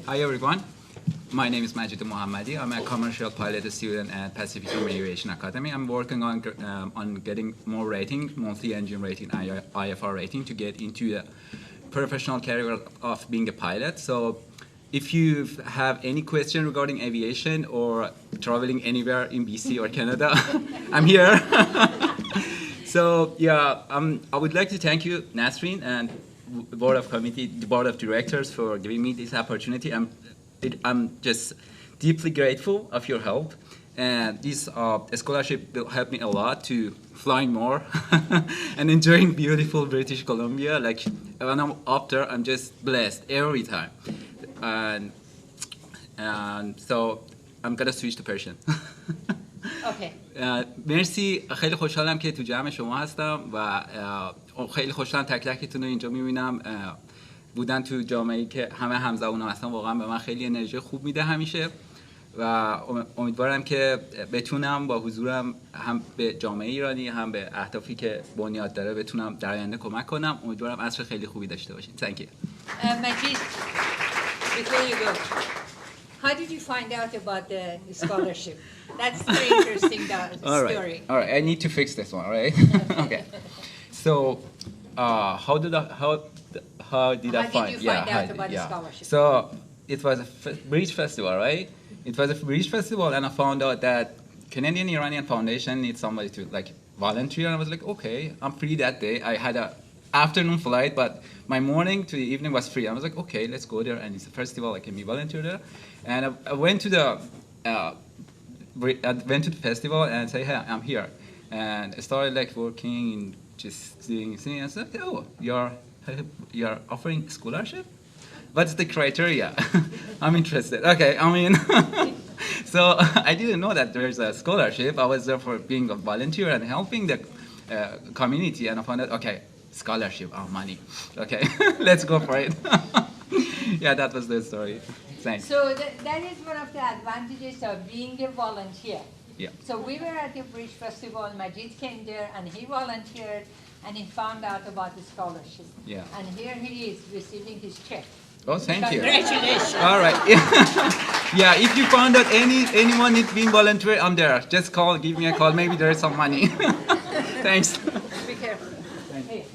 Hi everyone, my name is Majid Mohammadi. I'm a commercial pilot student at Pacific Rim Aviation Academy. I'm working on getting more rating, monthly engine rating, IFR rating, to get into the professional career of being a pilot. So if you have any question regarding aviation or traveling anywhere in BC or Canada, I'm here. So yeah, I would like to thank you, Nasreen, and the board of directors for giving me this opportunity. I'm just deeply grateful of your help, and this scholarship will help me a lot to flying more and enjoying beautiful British Columbia. Like when I'm up there, I'm just blessed every time. And so I'm gonna switch to Persian. Okay. مرسی، خیلی خوشحالم که تو جمع شما هستم و خیلی خوشحالم تک تکتون رو اینجا میبینم. بودن تو جامعه‌ای که همه همزبونم هستن واقعا به من خیلی انرژی خوب میده همیشه و امیدوارم که بتونم با حضورم هم به جامعه ایرانی هم به اهدافی که بنیاد داره بتونم در آینده کمک کنم. امیدوارم عصر خیلی خوبی داشته باشید. Thank you. Majid, before you go, How did you find out about the scholarship? That's very interesting story. All right. I need to fix this one, right? Okay. So, how did I find? Did you find out about the scholarship? So it was a bridge festival, right? It was a bridge festival, and I found out that Canadian Iranian Foundation needs somebody to like volunteer. And I was like, okay, I'm free that day. I had a afternoon flight, but my morning to the evening was free. I was like, okay, let's go there, and it's a festival. I can be volunteer there. And I went to the festival and say, hey, I'm here, and I started like working and just doing things. I said, oh, you're offering scholarship? What's the criteria? I'm interested. Okay, I mean, so I didn't know that there's a scholarship. I was there for being a volunteer and helping the community, and I found out, okay, scholarship, money. Okay, let's go for it. Yeah, that was the story. Thanks. So that is one of the advantages of being a volunteer. Yeah. So we were at the Bridge Festival, Majid came there and he volunteered and he found out about the scholarship. Yeah. And here he is receiving his check. Oh, thank you. Congratulations. All right. Yeah, if you found out anyone needs being volunteer, I'm there. Just call, give me a call. Maybe there's some money. Thanks. Be careful. Here.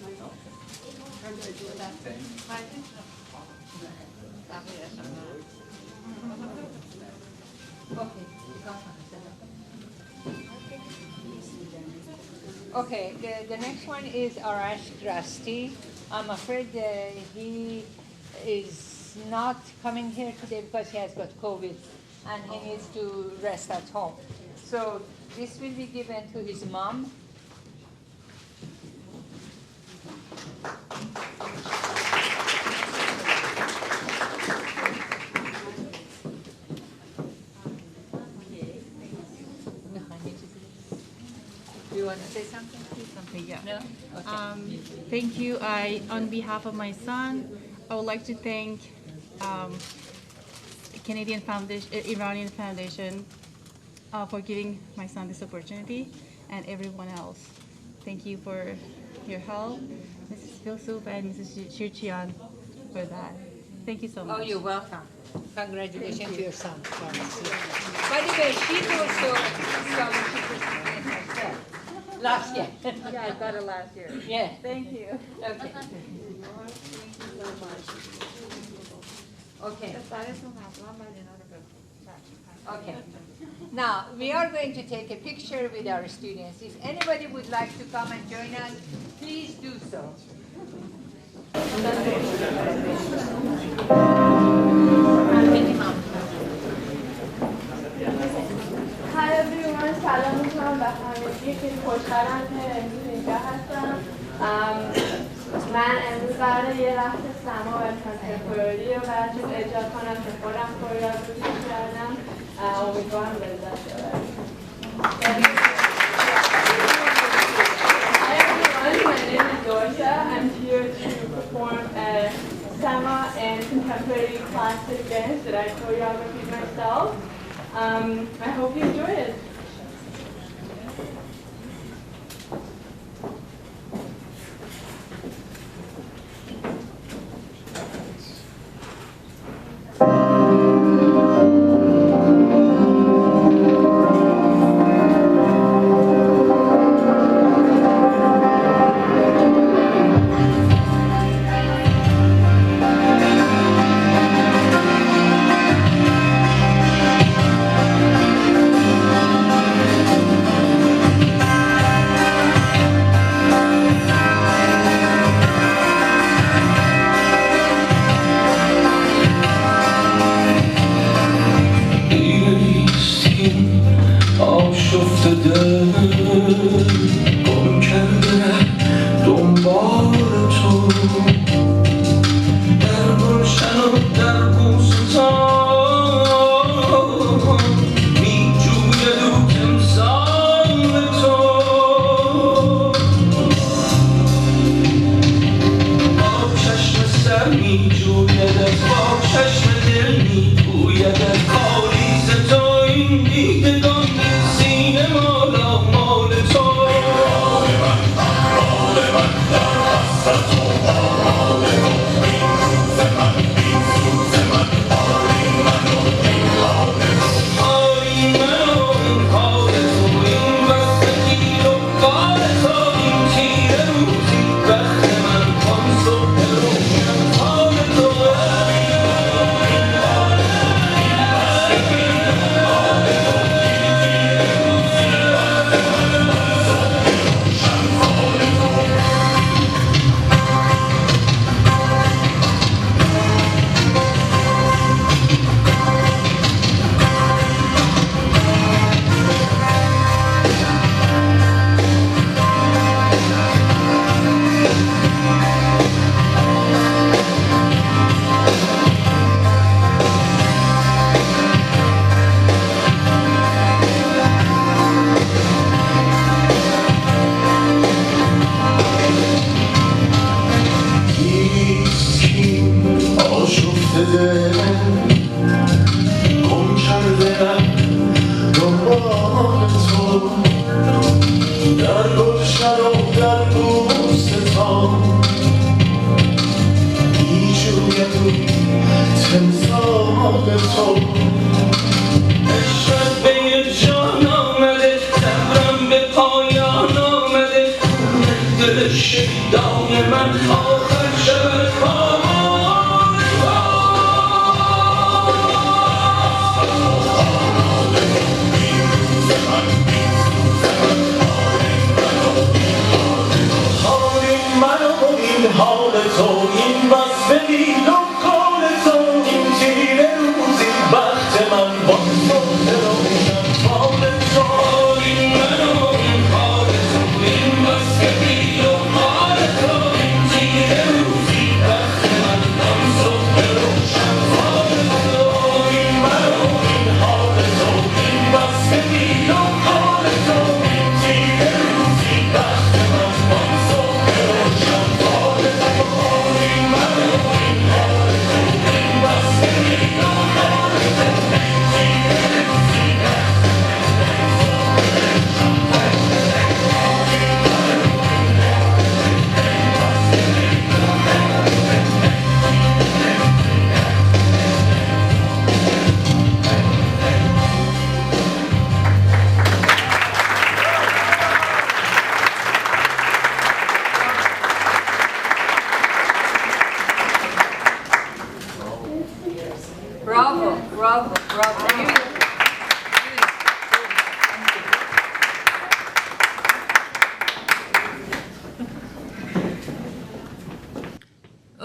Okay, the next one is Arash Drasti. I'm afraid he is not coming here today because he has got COVID and he needs to rest at home. So this will be given to his mom. Do you want to say something? Yeah. No? Okay. Thank you. On behalf of my son, I would like to thank Canadian Foundation, Iranian Foundation, for giving my son this opportunity, and everyone else. Thank you for your help, Mrs. Filsup and Mrs. Shirchian, for that. Thank you so much. Oh, you're welcome. Congratulations to your son. By the way, she's also scholarship recipient herself. Last year. Yeah, I got it last year. Yeah. Thank you. Okay. Thank you so much. Okay. Okay. Now, we are going to take a picture with our students. If anybody would like to come and join us, please do so. Hi everyone, سلام میکنم به همگی. خیلی خوشحالم که امروز اینجا هستم. من امروز قراره یه رفت سما و کنتمپوری رو براتون اجرا کنم که خودم کوریوگرافی کردم. امیدوارم لذت ببرید. Hi everyone, my name is Dorsha. I'm here to perform a Sama and contemporary classic dance that I choreographed myself. I hope you enjoy it.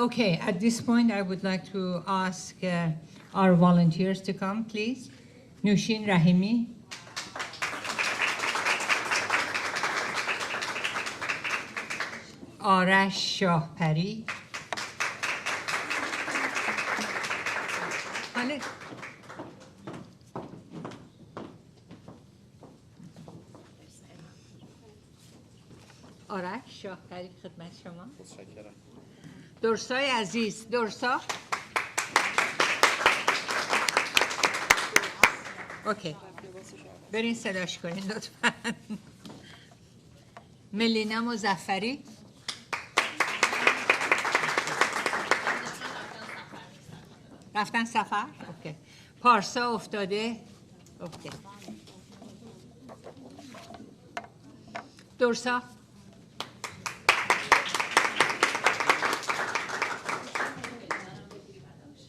Okay, at this point, I would like to ask our volunteers to come, please. Nushin Rahimi. Arash Shahpari. آرش شاهپری خدمت شما. درسای عزیز، درسا. اوکی. برین صداش کنین لطفاً. ملینا مظفری. رفتن سفر؟ اوکی. پارسا افتاده. اوکی. درسا.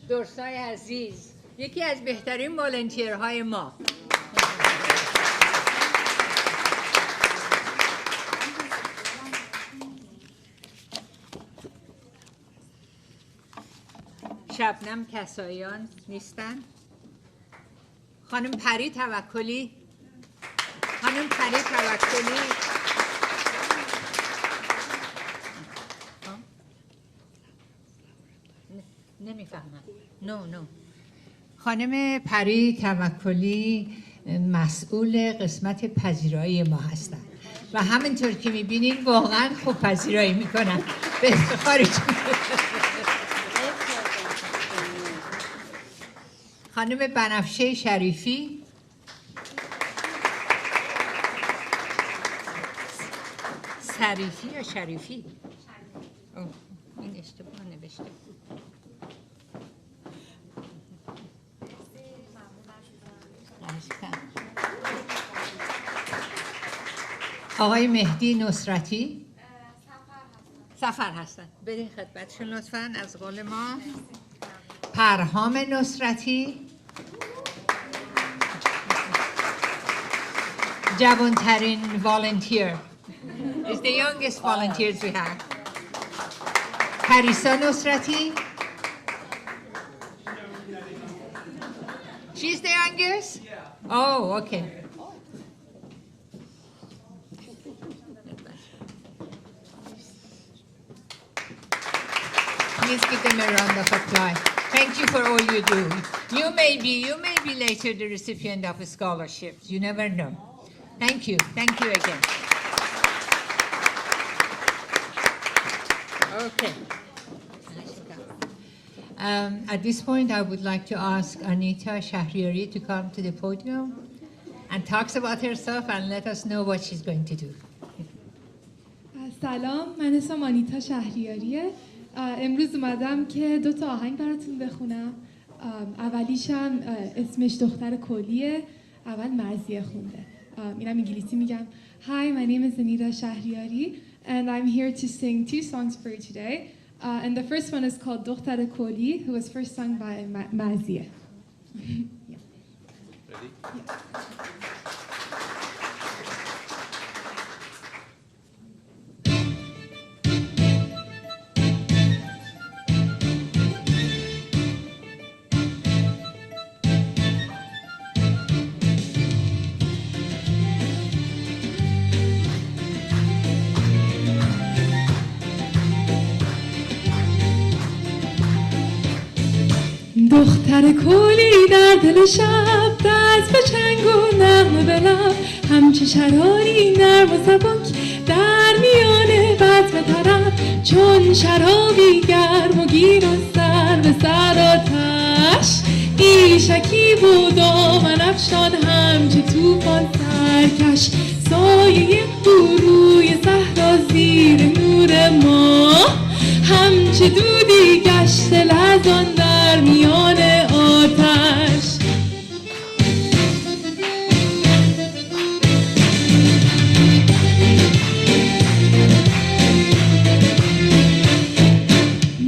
درسای عزیز، یکی از بهترین والنتیرهای ما. شبنم کساییان نیستن. خانم پری توکلی. خانم پری توکلی. نمیفهمم. نو. خانم پری توکلی مسئول قسمت پذیرایی ما هستن و همینطور که میبینین واقعا خوب پذیرایی میکنن به افتخارتون. خانم بنفشه شریفی. شریفی یا شریفی؟ این اشتباه نوشته. آقای مهدی نصرتی سفر هستن. برین خدمتشون لطفاً از قول ما. پرهام نصرتی جوانترین volunteer is the youngest volunteers we have. پریسا نصرتی. She's the youngest? Oh, okay. Please give them a round of applause. Thank you for all you do. You may be later the recipient of scholarships. You never know. Thank you again. Okay. At this point, I would like to ask Anita Shahriari to come to the podium and talks about herself and let us know what she's going to do. سلام، من اسمم آنیتا شهریاریه. امروز اومدم که 2 تا آهنگ براتون بخونم. اولیشم اسمش دختر کلیه. اول مرضیه خونده. اینم انگلیسی میگم. Hi, my name is Anita Shahriari and I'm here to sing 2 songs for you today. And the first one is called دختر کلی, who was first sung by مرضیه. Yeah. Ready? دختر کولی در دل شب دست به چنگ و نغمه به لب همچه شراری نرم و سبک در میان بزم طرب چون شرابی گرم و گیر و سر به سر آتش ایشکی بود و من افشان همچه توفان سرکش سایه روی صحرا زیر نور ماه همچه دودی گشت لرزان در میان آتش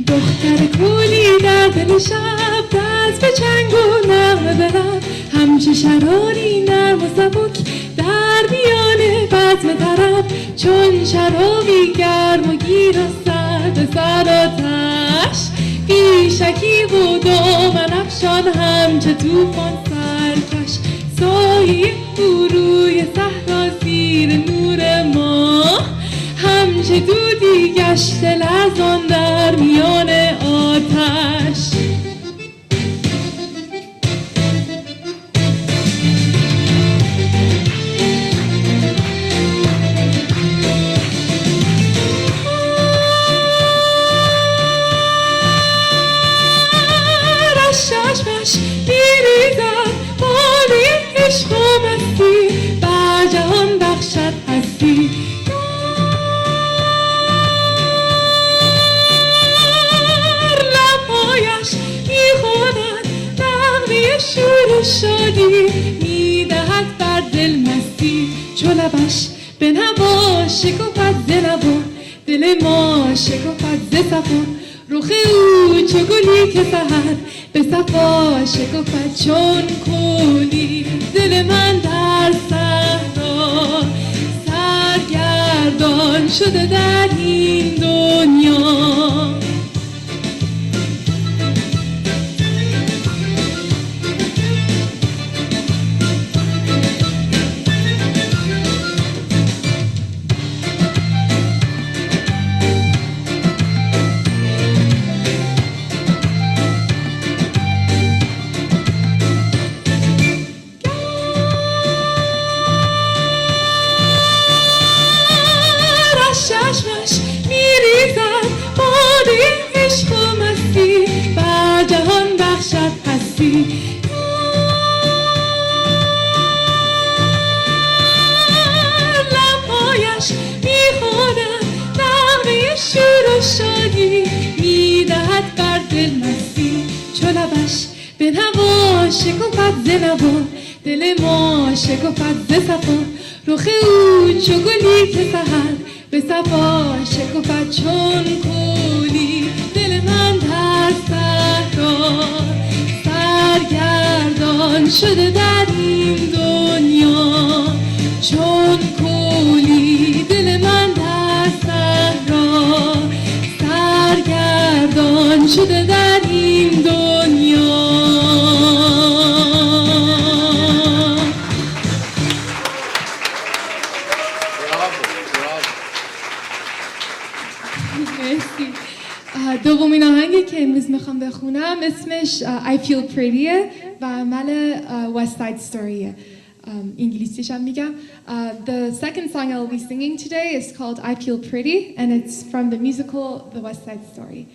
دختر کولی در دل شب دست به چنگ و نغمه برد همچه شراری نرم و سبک در میان بزم طرب چون شرابی گرم و گیر و سر تخت سر آتش بیشکی بود و من افشان همچه توفان سرکش سایه او روی صحرا زیر نور ماه همچه دودی گشت لرزان در میان آتش چشمش بیریزد بالی عشق و مستی بر جهان بخشد هستی در لبهایش میخواند نغمه شور و شادی میدهد بر دل مستی چو لبش به نوا شکفت ز نوا دل ما شکفت ز صفا رخ او چو گلی که سحر به صفا شکفت چون کولی دل من در صحرا سرگردان شده در این دنیا چشمش میریزد باده عشق و مستی بر جهان بخشد هستی لبهایش میخواند نغمه شور و شادی میدهد بر دل مستی چو لبش به نوا شکفت ز نوا دل ما شکفت ز صفا رخ او چو گلی که سحر به صفا شکفت چون کولی دل من در صحرا سرگردان شده در این دنیا چون کولی دل من در صحرا سرگردان شده در این دنیا دومین آهنگی که امروز میخوام بخونم اسمش I Feel Prettyه و مال West Side Storyه انگلیسیش هم میگم The second song I will be singing today is called I Feel Pretty and it's from the musical The West Side Story.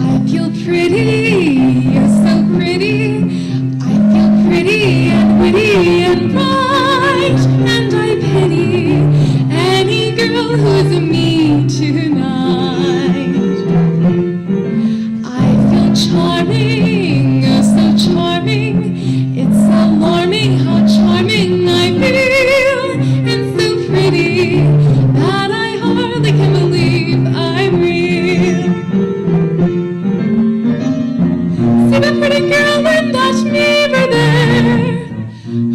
I feel pretty, you're so pretty. I feel pretty and witty and bright, and I pity any girl who's me tonight. I feel charming, you're so charming. It's alarming how charming I feel, and so pretty that I hardly can believe I'm real. See the pretty girl and touch me over there.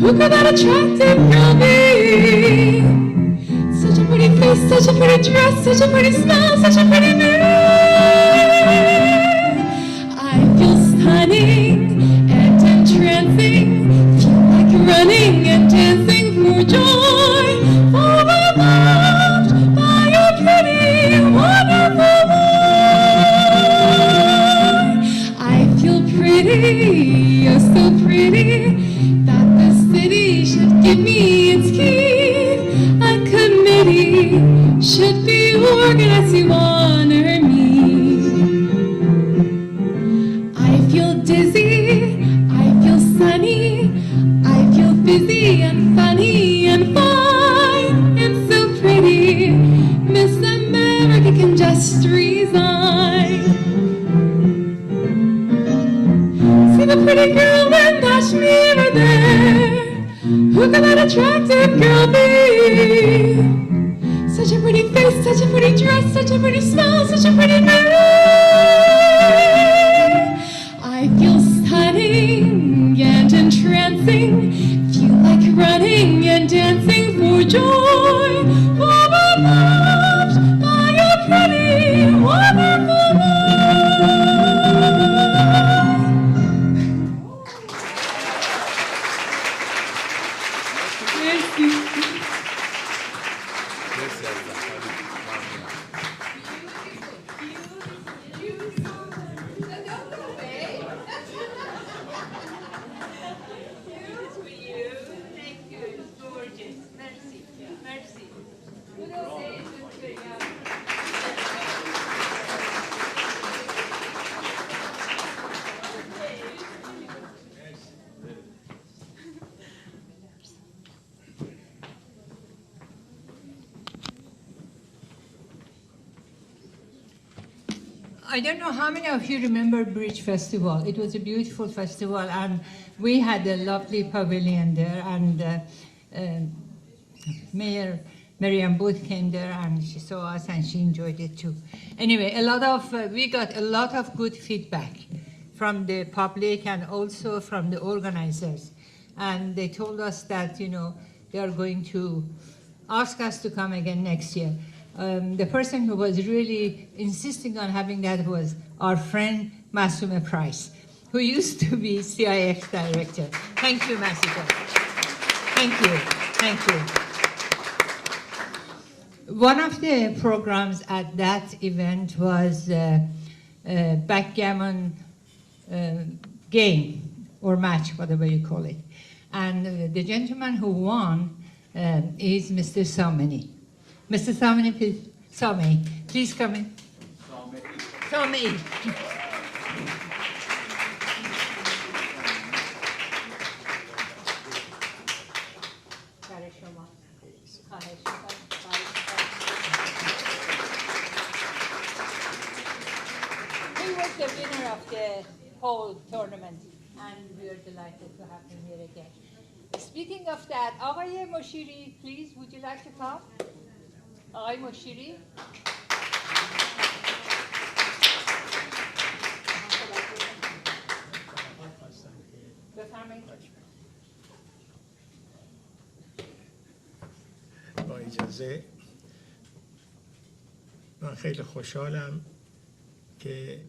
Who could that attractive girl be? Such a pretty face, such a pretty dress, such a pretty smile, such a pretty me. I feel stunning and entrancing, feel like running and dancing for joy, overwhelmed by your pretty, wonderful boy. I feel pretty, you're so pretty, that the city should give me its key. A committee should be organized to honor me. I feel dizzy, I feel sunny, I feel busy and funny and fine and so pretty. Miss America can just resign. See the pretty girl and touch me over there. Who could that attractive girl be? Such a pretty face, such a pretty dress, such a pretty smile, such a pretty me. I feel stunning and entrancing. I don't know how many of you remember Bridge Festival. It was a beautiful festival, and we had a lovely pavilion there, and Mayor Marianne Booth came there, and she saw us, and she enjoyed it too. Anyway, we got a lot of good feedback from the public and also from the organizers. And they told us that, you know, they are going to ask us to come again next year. The person who was really insisting on having that was our friend Masume Price, who used to be CIF director. Thank you, Masume. Thank you. Thank you. One of the programs at that event was backgammon game or match, whatever you call it. And the gentleman who won is Mr. Sameni. Mr. Sameni, please. Sameni, please come in. Sameni. He was the winner of the whole tournament, and we are delighted to have him here again. Speaking of that, Aghay Moshiri, please, would you like to come? Aghay Moshiri. با اجازه من خیلی خوشحالم که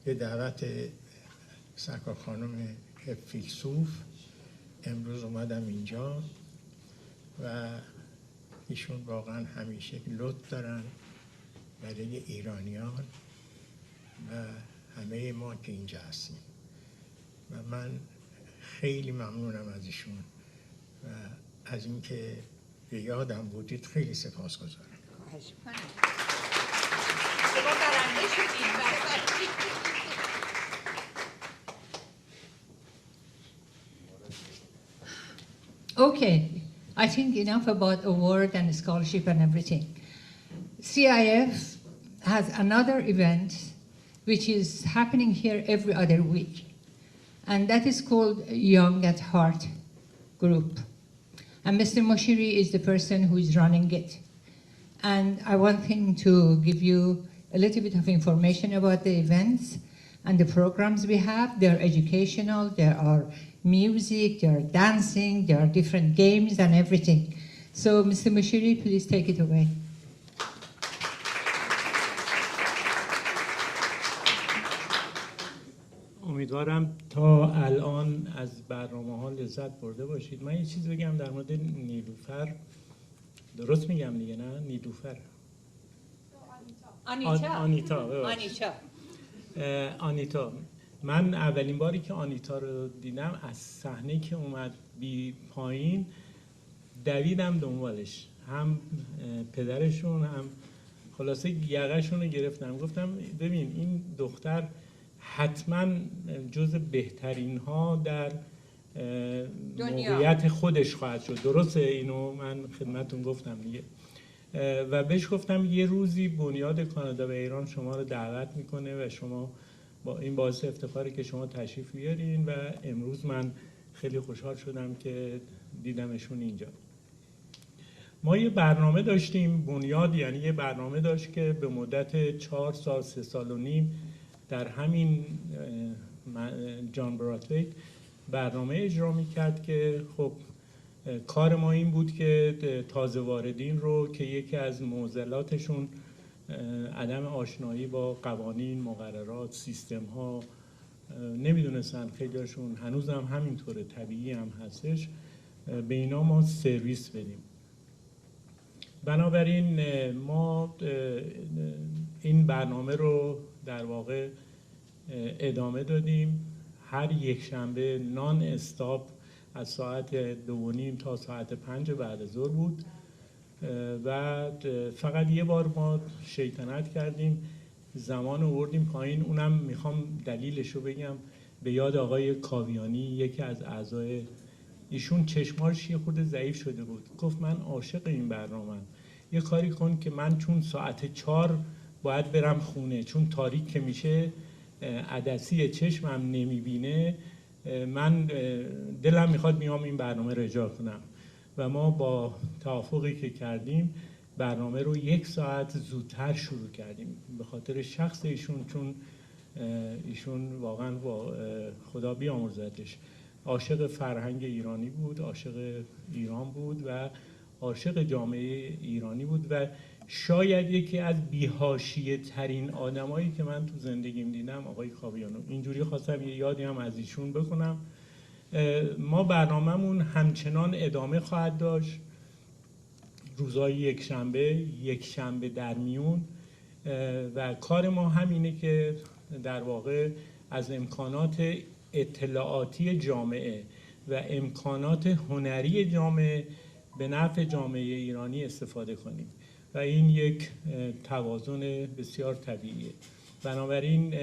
به دعوت سرکار خانم فیلسوف امروز اومدم اینجا و ایشون واقعا همیشه لطف دارن برای ایرانیان و همه ما که اینجا هستیم و من خیلی ممنونم از ایشون و از اینکه به یادم بودید خیلی سپاسگزارم. Okay, I think enough about award and scholarship and everything. CIF has another event which is happening here every other week, and that is called Young at Heart Group. And Mr. Moshiri is the person who is running it. And I want him to give you a little bit of information about the events and the programs we have. They're educational, there are music, there are dancing, there are different games and everything. So Mr. Moshiri, please take it away. امیدوارم تا الان از برنامه‌ها لذت برده باشید. من یه چیز بگم در مورد نیلوفر. درست میگم دیگه نه؟ نیلوفر. آنیتا. من اولین باری که آنیتا رو دیدم از صحنه که اومد پایین دویدم دنبالش. هم پدرشون هم خلاصه یقه‌شون رو گرفتم. گفتم ببین این دختر حتما جز بهترین ها در موقعیت خودش خواهد شد. درسته اینو من خدمتون گفتم دیگه. و بهش گفتم یه روزی بنیاد کانادا و ایران شما رو دعوت میکنه و شما با این باعث افتخاره که شما تشریف بیارین و امروز من خیلی خوشحال شدم که دیدمشون اینجا. ما یه برنامه داشتیم، بنیاد یعنی یه برنامه داشت که به مدت 4 سال 3 سال و نیم در همین جان برادوی برنامه اجرا میکرد که خب کار ما این بود که تازه واردین رو که یکی از معضلاتشون عدم آشنایی با قوانین، مقررات، سیستم ها نمیدونستن، خیلیشون هنوزم همینطوره، طبیعی هم هستش، به اینا ما سرویس بدیم. بنابراین ما این برنامه رو در واقع ادامه دادیم. هر یک شنبه نان استاپ از ساعت 2:30 تا ساعت 5 بعد ظهر بود و فقط یه بار ما شیطنت کردیم، زمان آوردیم پایین. اونم میخوام دلیلش رو بگم، به یاد آقای کاویانی، یکی از اعضای ایشون چشماش یه خورده ضعیف شده بود. گفت من عاشق این برنامه‌ام، یه کاری کن که من چون ساعت 4 باید برم خونه، چون تاریک که میشه عدسی چشمم نمیبینه، من دلم میخواد میام این برنامه رو اجرا کنم. و ما با توافقی که کردیم برنامه رو 1 ساعت زودتر شروع کردیم به خاطر شخص ایشون، چون ایشون واقعا با خدا بیامرزدش عاشق فرهنگ ایرانی بود، عاشق ایران بود و عاشق جامعه ایرانی بود و شاید یکی از بی‌حاشیه ترین آدمایی که من تو زندگیم دیدم آقای کاویانو. اینجوری خواستم یه یادی هم از ایشون بکنم. ما برنامه‌مون همچنان ادامه خواهد داشت، روزهای یک شنبه در میون، و کار ما همینه که در واقع از امکانات اطلاعاتی جامعه و امکانات هنری جامعه به نفع جامعه ایرانی استفاده کنیم و این یک توازن بسیار طبیعیه. بنابراین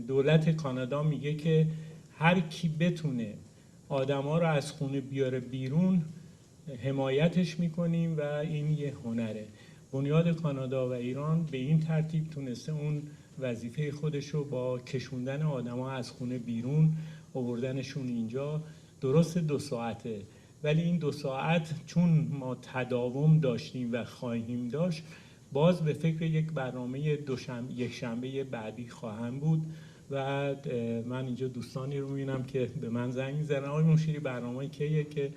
دولت کانادا میگه که هر کی بتونه آدما رو از خونه بیاره بیرون حمایتش میکنیم و این یه هنره. بنیاد کانادا و ایران به این ترتیب تونسته اون وظیفه خودش رو با کشوندن آدما از خونه بیرون آوردنشون اینجا. درست 2 ساعته، ولی این 2 ساعت چون ما تداوم داشتیم و خواهیم داشت، باز به فکر یک برنامه یک شنبه بعدی خواهم بود. و من اینجا دوستانی رو میبینم که به من زنگ میزنن آقای مشیری برنامه کیه، که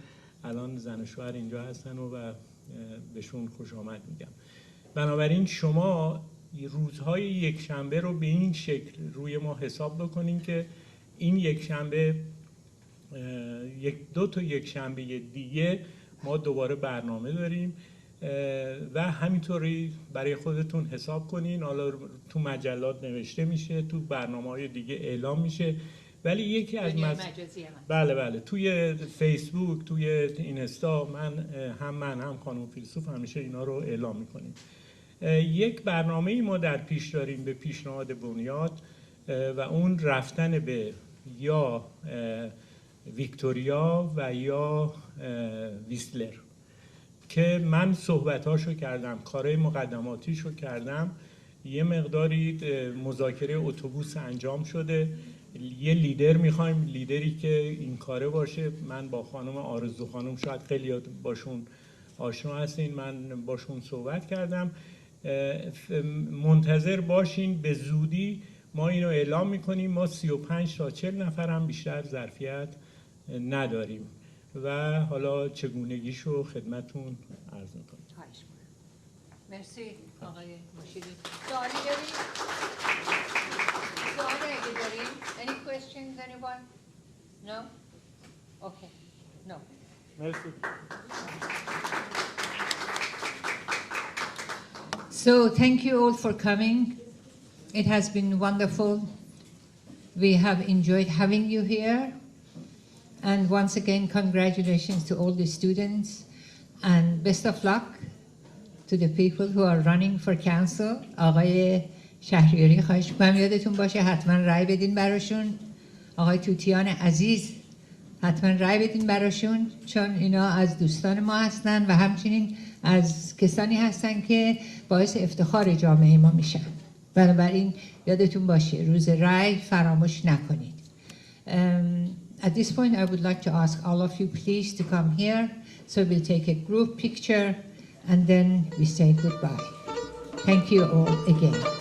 الان زن و شوهر اینجا هستن و بهشون خوش آمد میگم. بنابراین شما روزهای یک شنبه رو به این شکل روی ما حساب بکنین که این یک شنبه 2 تا یک شنبه دیگه ما دوباره برنامه داریم و همینطوری برای خودتون حساب کنین. حالا تو مجلات نوشته میشه، تو برنامه‌های دیگه اعلام میشه، ولی یکی از بله توی فیسبوک، توی اینستا من هم خانم فیلسوف همیشه اینا رو اعلام میکنیم. یک برنامه‌ای ما در پیش داریم به پیشنهاد بنیاد و اون رفتن به یا ویکتوریا و یا ویسلر که من صحبتاشو کردم، کارهای مقدماتیشو کردم، یه مقداری مذاکره اتوبوس انجام شده. یه لیدر میخوایم، لیدری که این کاره باشه. من با خانم آرزو خانم شاید خیلی باشون آشنا هستین، من باشون صحبت کردم. منتظر باشین، به زودی ما اینو اعلام میکنیم. ما 35 تا 40 نفر هم بیشتر ظرفیت نداریم و حالا چگونگیشو خدمتون عرض میکنم. مرسی آقای مشیری. سوالی دارید؟ سوالی اگه دارید؟ Any questions, anyone? No? Okay. No. مرسی. So thank you all for coming. It has been wonderful. We have enjoyed having you here. And once again, congratulations to all the students and best of luck to the people who are running for council. آقای شهریاری خواهش می‌کنم یادتون باشه حتما رای بدین براشون. آقای توتیان عزیز حتما رای بدین براشون، چون اینا از دوستان ما هستن و همچنین از کسانی هستن که باعث افتخار جامعه ما میشن. بنابراین یادتون باشه روز رای فراموش نکنید. At this point, I would like to ask all of you please to come here so we'll take a group picture and then we say goodbye. Thank you all again.